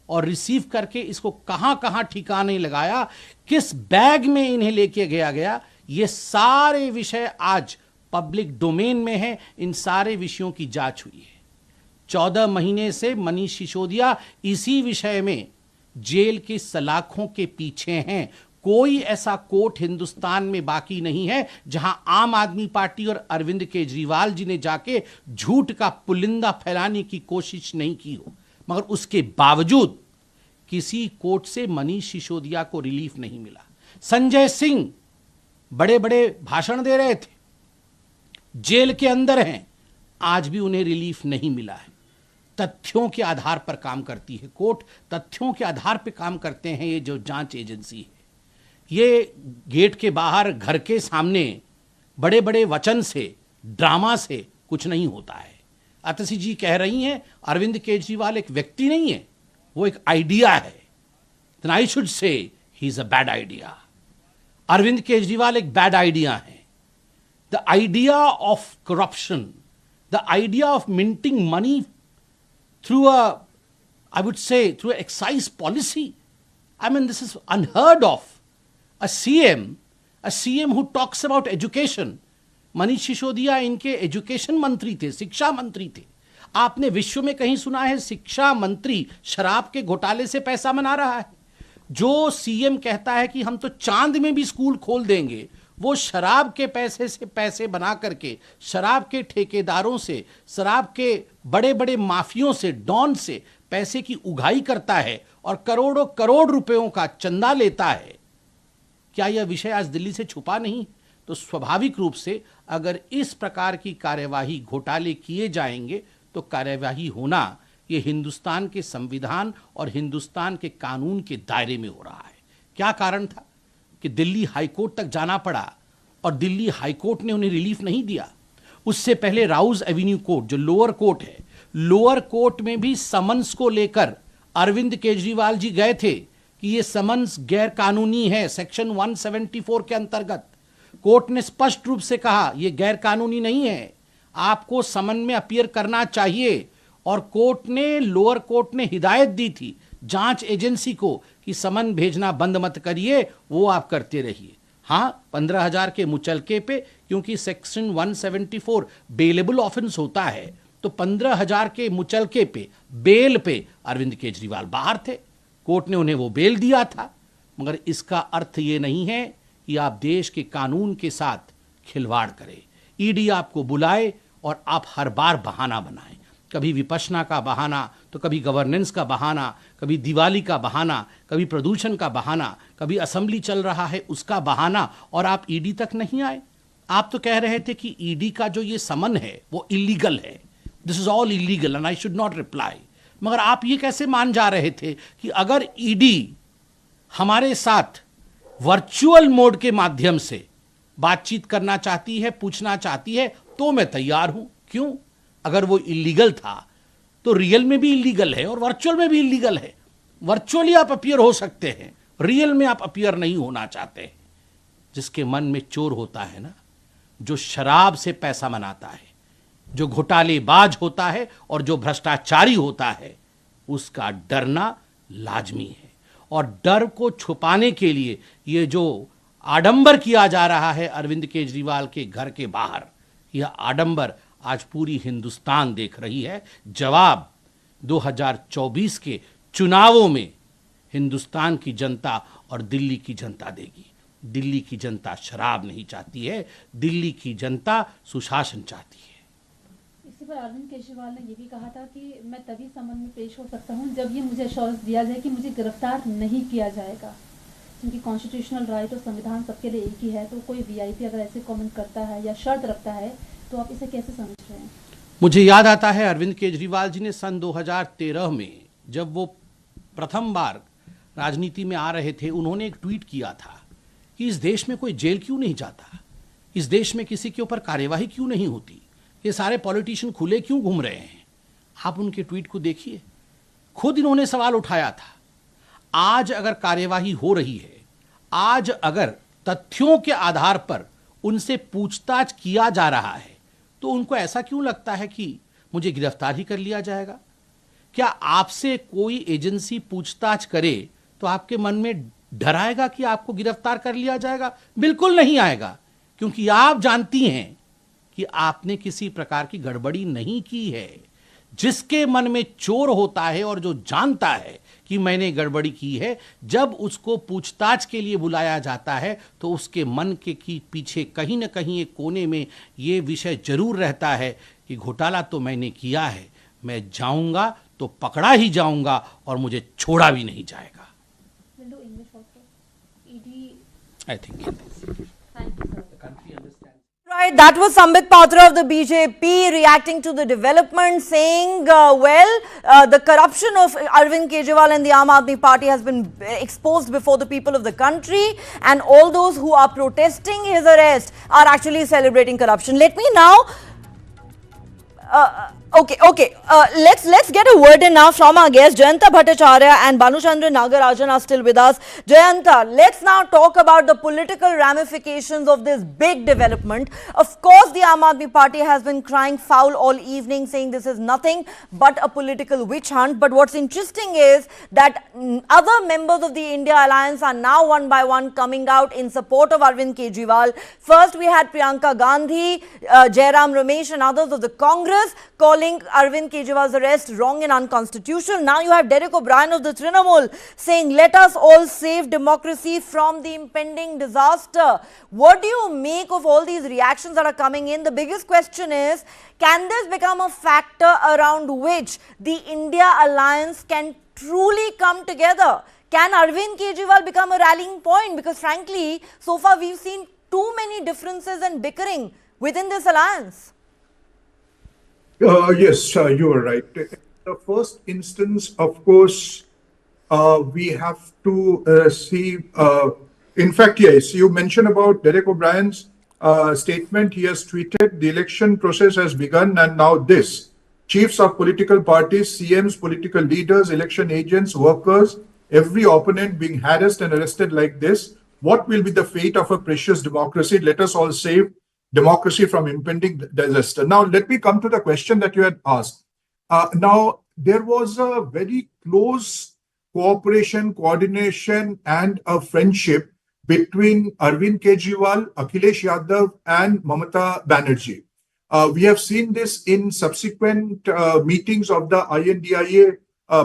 और रिसीव करके इसको कहां कहां ठिकाने लगाया, किस बैग में इन्हें लेके गया. ये सारे विषय आज पब्लिक डोमेन में है. इन सारे विषयों की जांच हुई है. 14 महीने से मनीष सिसोदिया इसी विषय में जेल की सलाखों के पीछे हैं. कोई ऐसा कोर्ट हिंदुस्तान में बाकी नहीं है जहां आम आदमी पार्टी और अरविंद केजरीवाल जी ने जाके झूठ का पुलिंदा फैलाने की कोशिश नहीं की हो. मगर उसके बावजूद किसी कोर्ट से मनीष सिसोदिया को रिलीफ नहीं मिला। संजय सिंह बड़े बड़े भाषण दे रहे थे, जेल के अंदर हैं, आज भी उन्हें रिलीफ नहीं मिला है। तथ्यों के आधार पर काम करती है कोर्ट, तथ्यों के आधार पर काम करते हैं ये जो जांच एजेंसी है। ये गेट के बाहर, घर के सामने बड़े बड़े वचन से, ड्रामा से कुछ नहीं होता है। अतसी जी कह रही हैं अरविंद केजरीवाल एक व्यक्ति नहीं है, वो एक आइडिया है। then I should say he is a bad idea. Arvind Kejriwal एक बैड आइडिया है। The idea of corruption, the idea of minting money through I would say through an excise policy. I mean, this is unheard of. A CM who talks about education. Manish Sisodia इनके education मंत्री थे, शिक्षा मंत्री थे। आपने विश्व में कहीं सुना है शिक्षा मंत्री शराब के घोटाले से पैसा बना रहा है? जो सीएम कहता है कि हम तो चांद में भी स्कूल खोल देंगे, वो शराब के पैसे से पैसे बना करके, शराब के ठेकेदारों से, शराब के बड़े बड़े माफियों से, डॉन से पैसे की उगाही करता है और करोड़ों करोड़ रुपयों का चंदा लेता है। क्या यह विषय आज दिल्ली से छुपा नहीं? तो स्वाभाविक रूप से अगर इस प्रकार की कार्यवाही, घोटाले किए जाएंगे तो कार्यवाही होना ये हिंदुस्तान के संविधान और हिंदुस्तान के कानून के दायरे में हो रहा है। क्या कारण था कि दिल्ली हाईकोर्ट तक जाना पड़ा और दिल्ली हाईकोर्ट ने उन्हें रिलीफ नहीं दिया? उससे पहले राउज एवेन्यू कोर्ट, जो लोअर कोर्ट है, लोअर कोर्ट में भी समन्स को लेकर अरविंद केजरीवाल जी गए थे कि ये समन्स गैर कानूनी है। सेक्शन 174 के अंतर्गत कोर्ट ने स्पष्ट रूप से कहा यह गैर कानूनी नहीं है, आपको समन में अपीयर करना चाहिए। और कोर्ट ने, लोअर कोर्ट ने हिदायत दी थी जांच एजेंसी को कि समन भेजना बंद मत करिए, वो आप करते रहिए। हाँ, 15,000 के मुचलके पे, क्योंकि सेक्शन 174 बेलेबल ऑफेंस होता है, तो 15,000 के मुचलके पे, बेल पे अरविंद केजरीवाल बाहर थे। कोर्ट ने उन्हें वो बेल दिया था। मगर इसका अर्थ ये नहीं है कि आप देश के कानून के साथ खिलवाड़ करें। ईडी आपको बुलाए और आप हर बार बहाना बनाएं, कभी विपश्यना का बहाना, तो कभी गवर्नेंस का बहाना, कभी दिवाली का बहाना, कभी प्रदूषण का बहाना, कभी असेंबली चल रहा है उसका बहाना, और आप ईडी तक नहीं आए। आप तो कह रहे थे कि ईडी का जो ये समन है वो इलीगल है, this is all illegal and I should not reply. मगर आप ये कैसे मान जा रहे थे कि अगर ईडी हमारे साथ वर्चुअल मोड के माध्यम से बातचीत करना चाहती है, पूछना चाहती है, तो मैं तैयार हूं। क्यों? अगर वो इलीगल था तो रियल में भी इलीगल है और वर्चुअल में भी इलीगल है। वर्चुअली आप अपीयर हो सकते हैं, रियल में आप अपीयर नहीं होना चाहते। जिसके मन में चोर होता है ना, जो शराब से पैसा बनाता है, जो घोटालेबाज होता है और जो भ्रष्टाचारी होता है, उसका डरना लाजमी है। और डर को छुपाने के लिए ये जो आडंबर किया जा रहा है अरविंद केजरीवाल के घर के बाहर, यह आडंबर आज पूरी हिंदुस्तान देख रही है। जवाब 2024 के चुनावों में हिंदुस्तान की जनता और दिल्ली की जनता देगी। दिल्ली की जनता शराब नहीं चाहती है, दिल्ली की जनता सुशासन चाहती है। इसी पर अरविंद केजरीवाल ने ये भी कहा था कि मैं तभी समन में पेश हो सकता हूं जब ये मुझे एश्योरेंस दिया जाए कि मुझे गिरफ्तार नहीं किया जाएगा, क्योंकि कॉन्स्टिट्यूशनल राइट और संविधान सबके लिए एक ही है। तो कोई वीआईपी अगर ऐसे कमेंट करता है या शर्त रखता है तो आप इसे कैसे समझ रहे हैं? मुझे याद आता है अरविंद केजरीवाल जी ने सन 2013 में, जब वो प्रथम बार राजनीति में आ रहे थे, उन्होंने एक ट्वीट किया था कि इस देश में कोई जेल क्यों नहीं जाता, इस देश में किसी के ऊपर कार्यवाही क्यों नहीं होती, ये सारे पॉलिटिशियन खुले क्यों घूम रहे हैं। आप उनके ट्वीट को देखिए, खुद इन्होंने सवाल उठाया था। आज अगर कार्यवाही हो रही है, आज अगर तथ्यों के आधार पर उनसे पूछताछ किया जा रहा है, तो उनको ऐसा क्यों लगता है कि मुझे गिरफ्तार ही कर लिया जाएगा? क्या आपसे कोई एजेंसी पूछताछ करे तो आपके मन में डर आएगा कि आपको गिरफ्तार कर लिया जाएगा? बिल्कुल नहीं आएगा, क्योंकि आप जानती हैं कि आपने किसी प्रकार की गड़बड़ी नहीं की है। जिसके मन में चोर होता है और जो जानता है कि मैंने गड़बड़ी की है, जब उसको पूछताछ के लिए बुलाया जाता है तो उसके मन के पीछे कहीं ना कहीं एक कोने में ये विषय जरूर रहता है कि घोटाला तो मैंने किया है, मैं जाऊंगा तो पकड़ा ही जाऊंगा और मुझे छोड़ा भी नहीं जाएगा। I think Right, that was Sambit Patra of the BJP reacting to the development, saying, the corruption of Arvind Kejriwal and the Aam Aadmi Party has been exposed before the people of the country, and all those who are protesting his arrest are actually celebrating corruption. Let me now let's get a word in now from our guests. Jayanta Bhattacharya and Bhanuchandra Nagarajan are still with us. Jayanta, let's now talk about the political ramifications of this big development. Of course, the Aam Aadmi Party has been crying foul all evening, saying this is nothing but a political witch hunt. But what's interesting is that other members of the India Alliance are now one by one coming out in support of Arvind Kejriwal. First, we had Priyanka Gandhi, Jairam Ramesh and others of the Congress calling Arvind Kejriwal's arrest wrong and unconstitutional. Now you have Derek O'Brien of the Trinamool saying, let us all save democracy from the impending disaster. What do you make of all these reactions that are coming in? The biggest question is, can this become a factor around which the India Alliance can truly come together? Can Arvind Kejriwal become a rallying point? Because frankly, so far we've seen too many differences and bickering within this alliance. Yes, you are right. In the first instance, of course, we have to see. In fact, yes, you mentioned about Derek O'Brien's statement. He has tweeted, the election process has begun, and now this. Chiefs of political parties, CMs, political leaders, election agents, workers, every opponent being harassed and arrested like this. What will be the fate of a precious democracy? Let us all save democracy from impending disaster. Now, let me come to the question that you had asked. Now, there was a very close cooperation, coordination, and a friendship between Arvind Kejriwal, Akhilesh Yadav, and Mamata Banerjee. We have seen this in subsequent meetings of the INDIA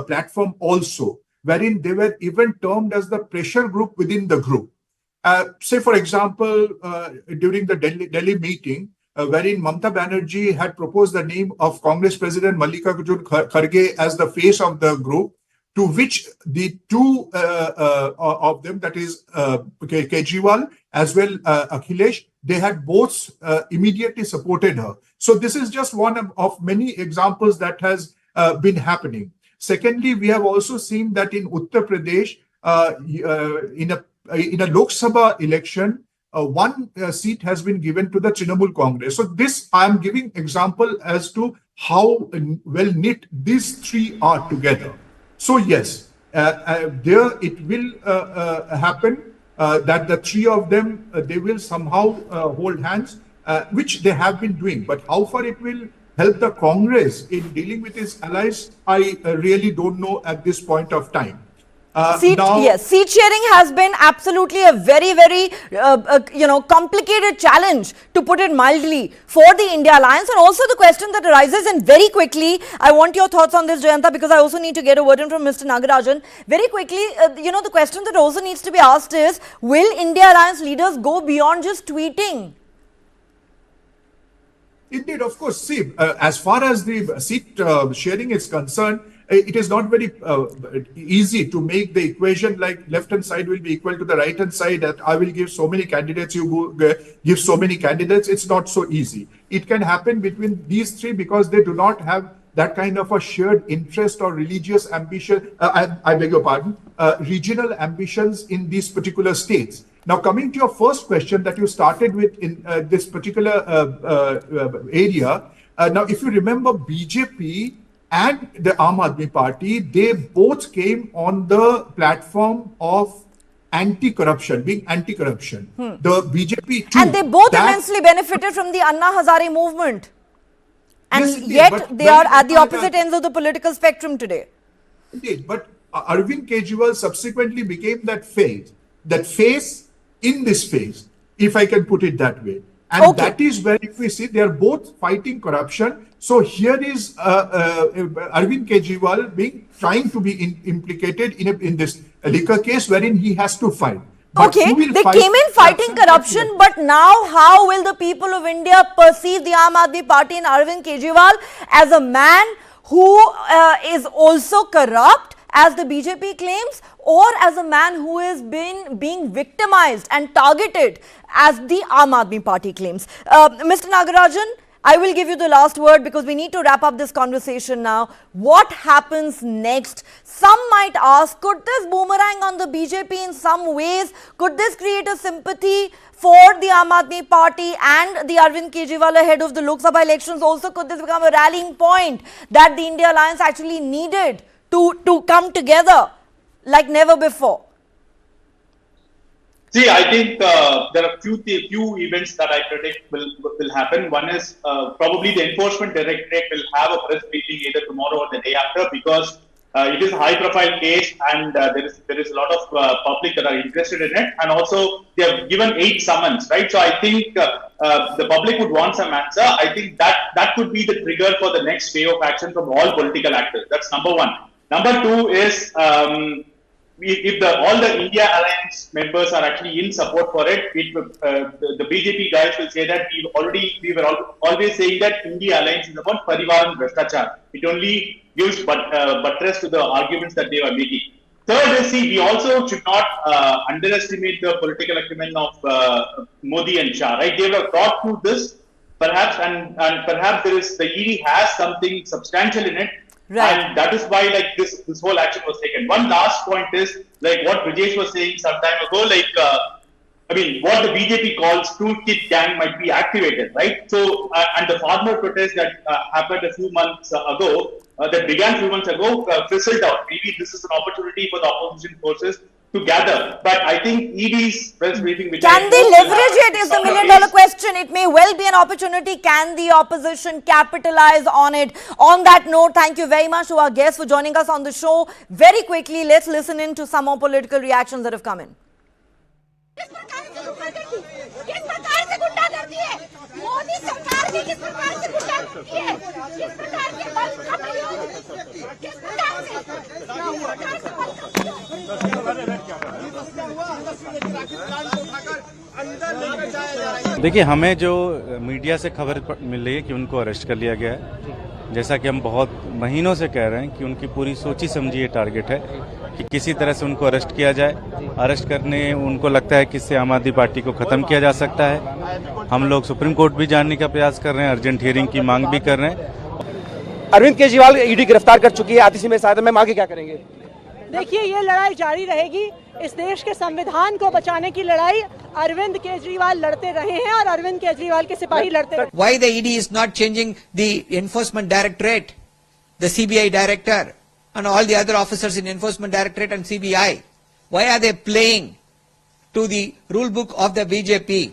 platform also, wherein they were even termed as the pressure group within the group. Say, for example, during the Delhi meeting, wherein Mamata Banerjee had proposed the name of Congress President Mallikarjun Kharge as the face of the group, to which the two of them, that is Kejriwal as well Akhilesh, they had both immediately supported her. So this is just one of many examples that has been happening. Secondly, we have also seen that in Uttar Pradesh, in a Lok Sabha election, one seat has been given to the Trinamool Congress. So this, I am giving example as to how well knit these three are together. So yes, there it will happen that the three of them, they will somehow hold hands, which they have been doing. But how far it will help the Congress in dealing with its allies, I really don't know at this point of time. Seat sharing has been absolutely a very, very, complicated challenge, to put it mildly, for the India Alliance. And also the question that arises, and very quickly, I want your thoughts on this, Jayanta, because I also need to get a word in from Mr. Nagarajan. Very quickly, the question that also needs to be asked is, will India Alliance leaders go beyond just tweeting? Indeed, of course. See, as far as the seat sharing is concerned, it is not very easy to make the equation like left-hand side will be equal to the right-hand side, that I will give so many candidates, you give so many candidates. It's not so easy. It can happen between these three because they do not have that kind of a shared interest or religious ambition, I beg your pardon, regional ambitions in these particular states. Now, coming to your first question that you started with in this particular area, now if you remember, BJP and the Aam Aadmi Party, they both came on the platform of anti-corruption, being anti-corruption. The BJP too. And they both immensely benefited from the Anna Hazare movement. And yes, indeed, yet they are at the opposite ends of the political spectrum today. Indeed, but Arvind Kejriwal subsequently became that face in this phase, if I can put it that way. And that is where, if we see, they are both fighting corruption. So here is Arvind Kejriwal trying to be implicated in this liquor case wherein he has to fight. But they came in fighting corruption, but now how will the people of India perceive the Aam Aadmi Party and Arvind Kejriwal as a man who is also corrupt, as the BJP claims, or as a man who is being victimized and targeted, as the Aam Aadmi Party claims. Mr. Nagarajan, I will give you the last word because we need to wrap up this conversation now. What happens next? Some might ask, could this boomerang on the BJP in some ways? Could this create a sympathy for the Aam Aadmi Party and the Arvind Kejriwal ahead of the Lok Sabha elections? Also, could this become a rallying point that the India Alliance actually needed to come together like never before? See, I think there are few events that I predict will happen. One is probably the Enforcement Directorate will have a press briefing either tomorrow or the day after, because it is a high-profile case, and there is a lot of public that are interested in it, and also they have given 8 summons, right? So I think the public would want some answer. I think that could be the trigger for the next wave of action from all political actors. That's number one. Number two is, if all the India Alliance members are actually in support for it, the BJP guys will say that we were always saying that India Alliance is about Parivar and Bhrashtachar. It only gives buttress to the arguments that they were making. Third is, we also should not underestimate the political acumen of Modi and Shah, right? They have thought through this, perhaps, and perhaps the ED has something substantial in it. Right. And that is why this whole action was taken. One last point is what Brijesh was saying some time ago, what the BJP calls toolkit gang might be activated, right? So, and the farmer protest that happened a few months ago, that began a few months ago, fizzled out. Maybe this is an opportunity for the opposition forces to gather. But I think ED's press briefing, which can they leverage it is the million-dollar question. It may well be an opportunity. Can the opposition capitalize on it? On that note, thank you very much to our guests for joining us on the show. Very quickly, let's listen in to some more political reactions that have come in. देखिए, हमें जो media से खबर मिल रही है कि उनको arrest कर लिया गया है, जैसा कि हम बहुत महीनों से कह रहे हैं कि उनकी पूरी सोची समझी ये टारगेट है कि किसी तरह से उनको अरेस्ट किया जाए। अरेस्ट करने उनको लगता है कि इससे आम आदमी पार्टी को खत्म किया जा सकता है। हम लोग सुप्रीम कोर्ट भी जानने का प्रयास कर रहे हैं, अर्जेंट हियरिंग की मांग भी कर रहे हैं। अरविंद केजरीवाल ईडी गिरफ्तार कर चुकी है, आती सी में सहायता में आगे क्या करेंगे? देखिए, ये लड़ाई जारी रहेगी। इस देश के संविधान को बचाने की लड़ाई अरविंद केजरीवाल लड़ते रहे हैं और अरविंद केजरीवाल के सिपाही लड़ते रहे। Why the ED is not changing the Enforcement Directorate, the CBI director and all the other officers in Enforcement Directorate and CBI? Why are they playing to the rule book of the BJP?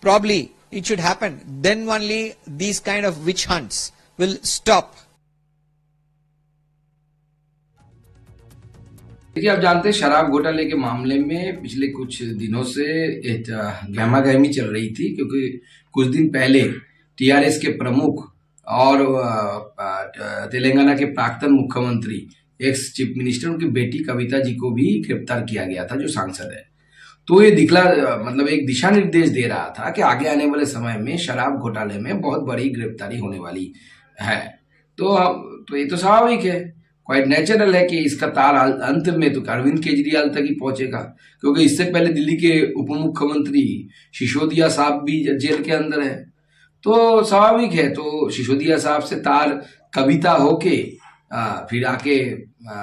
Probably it should happen. Then only these kind of witch hunts will stop. देखिए, आप जानते हैं शराब घोटाले के मामले में पिछले कुछ दिनों से गहमागहमी चल रही थी, क्योंकि कुछ दिन पहले टीआरएस के प्रमुख और तेलंगाना के प्राक्तन मुख्यमंत्री एक्स चीफ मिनिस्टर उनकी बेटी कविता जी को भी गिरफ्तार किया गया था, जो सांसद है। तो ये एक दिशा निर्देश दे रहा था कि आगे आने वाले समय में शराब घोटाले में बहुत बड़ी गिरफ्तारी होने वाली है। तो ये तो स्वाभाविक है, क्वाइट नेचुरल है कि इसका तार अंत में तो अरविंद केजरीवाल तक ही पहुंचेगा, क्योंकि इससे पहले दिल्ली के उप मुख्यमंत्री सिसोदिया साहब भी जेल के अंदर है। तो स्वाभाविक है, तो सिसोदिया साहब से तार कविता होके फिर आके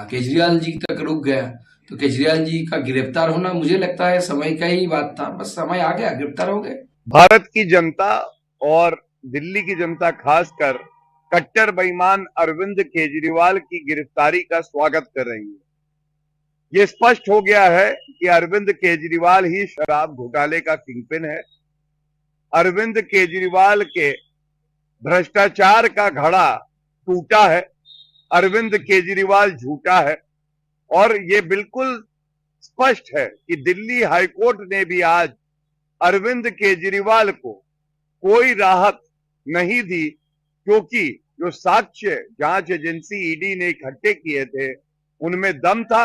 केजरीवाल जी तक रुक गया। तो केजरीवाल जी का गिरफ्तार होना मुझे लगता है समय का ही बात था, बस समय आ गया, गिरफ्तार हो गए। भारत की जनता और दिल्ली की जनता खासकर कट्टर बेईमान अरविंद केजरीवाल की गिरफ्तारी का स्वागत कर रही है। ये स्पष्ट हो गया है कि अरविंद केजरीवाल ही शराब घोटाले का किंगपिन है। अरविंद केजरीवाल के भ्रष्टाचार का घड़ा टूटा है। अरविंद केजरीवाल झूठा है और ये बिल्कुल स्पष्ट है कि दिल्ली हाईकोर्ट ने भी आज अरविंद केजरीवाल को कोई राहत नहीं दी, क्योंकि जो साक्ष्य जांच एजेंसी ईडी ने इकट्ठे किए थे उनमें दम था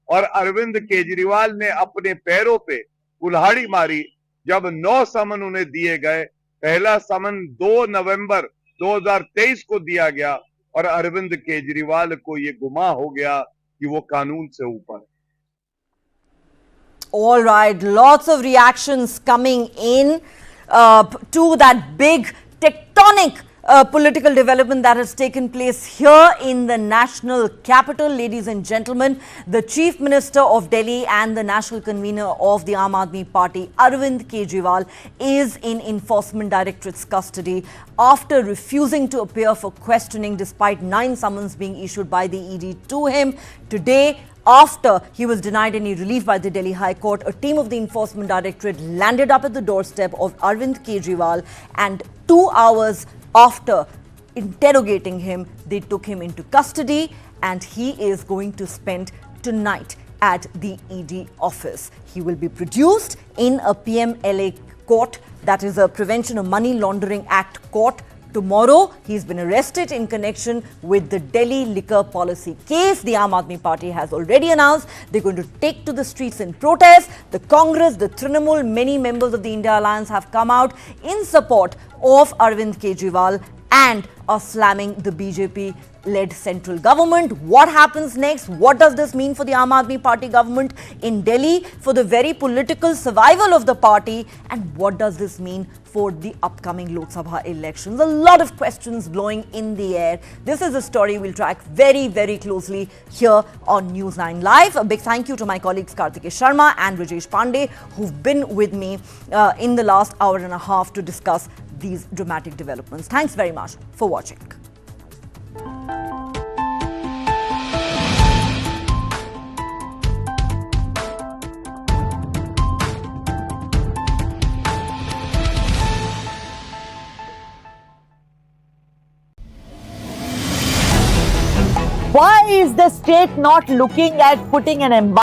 और अरविंद केजरीवाल ने अपने पैरों पे कुल्हाड़ी मारी जब 9 समन उन्हें दिए गए। पहला समन 2 नवंबर 2023 को दिया गया और अरविंद केजरीवाल को ये गुमा हो गया कि वो कानून से ऊपर है। All right, lots of reactions coming in to that big tectonic political development that has taken place here in the national capital. Ladies and gentlemen, the Chief Minister of Delhi and the national convener of the Aam Aadmi Party, Arvind Kejriwal, is in Enforcement Directorate's custody after refusing to appear for questioning despite 9 summons being issued by the ED to him. Today, after he was denied any relief by the Delhi High Court, a team of the Enforcement Directorate landed up at the doorstep of Arvind Kejriwal, and 2 hours after interrogating him, they took him into custody, and he is going to spend tonight at the ED office. He will be produced in a PMLA court, that is a Prevention of Money Laundering Act court. Tomorrow, he's been arrested in connection with the Delhi liquor policy case. The Aam Aadmi Party has already announced they're going to take to the streets in protest. The Congress, the Trinamool, many members of the India Alliance have come out in support of Arvind Kejriwal and are slamming the BJP-led central government. What happens next? What does this mean for the Aam Aadmi Party government in Delhi, for the very political survival of the party? And what does this mean for the upcoming Lok Sabha elections? A lot of questions blowing in the air. This is a story we'll track very, very closely here on News9 Live. A big thank you to my colleagues Kartikeya Sharma and Rajesh Pandey, who've been with me in the last hour and a half to discuss these dramatic developments. Thanks very much for watching. Why is the state not looking at putting an embargo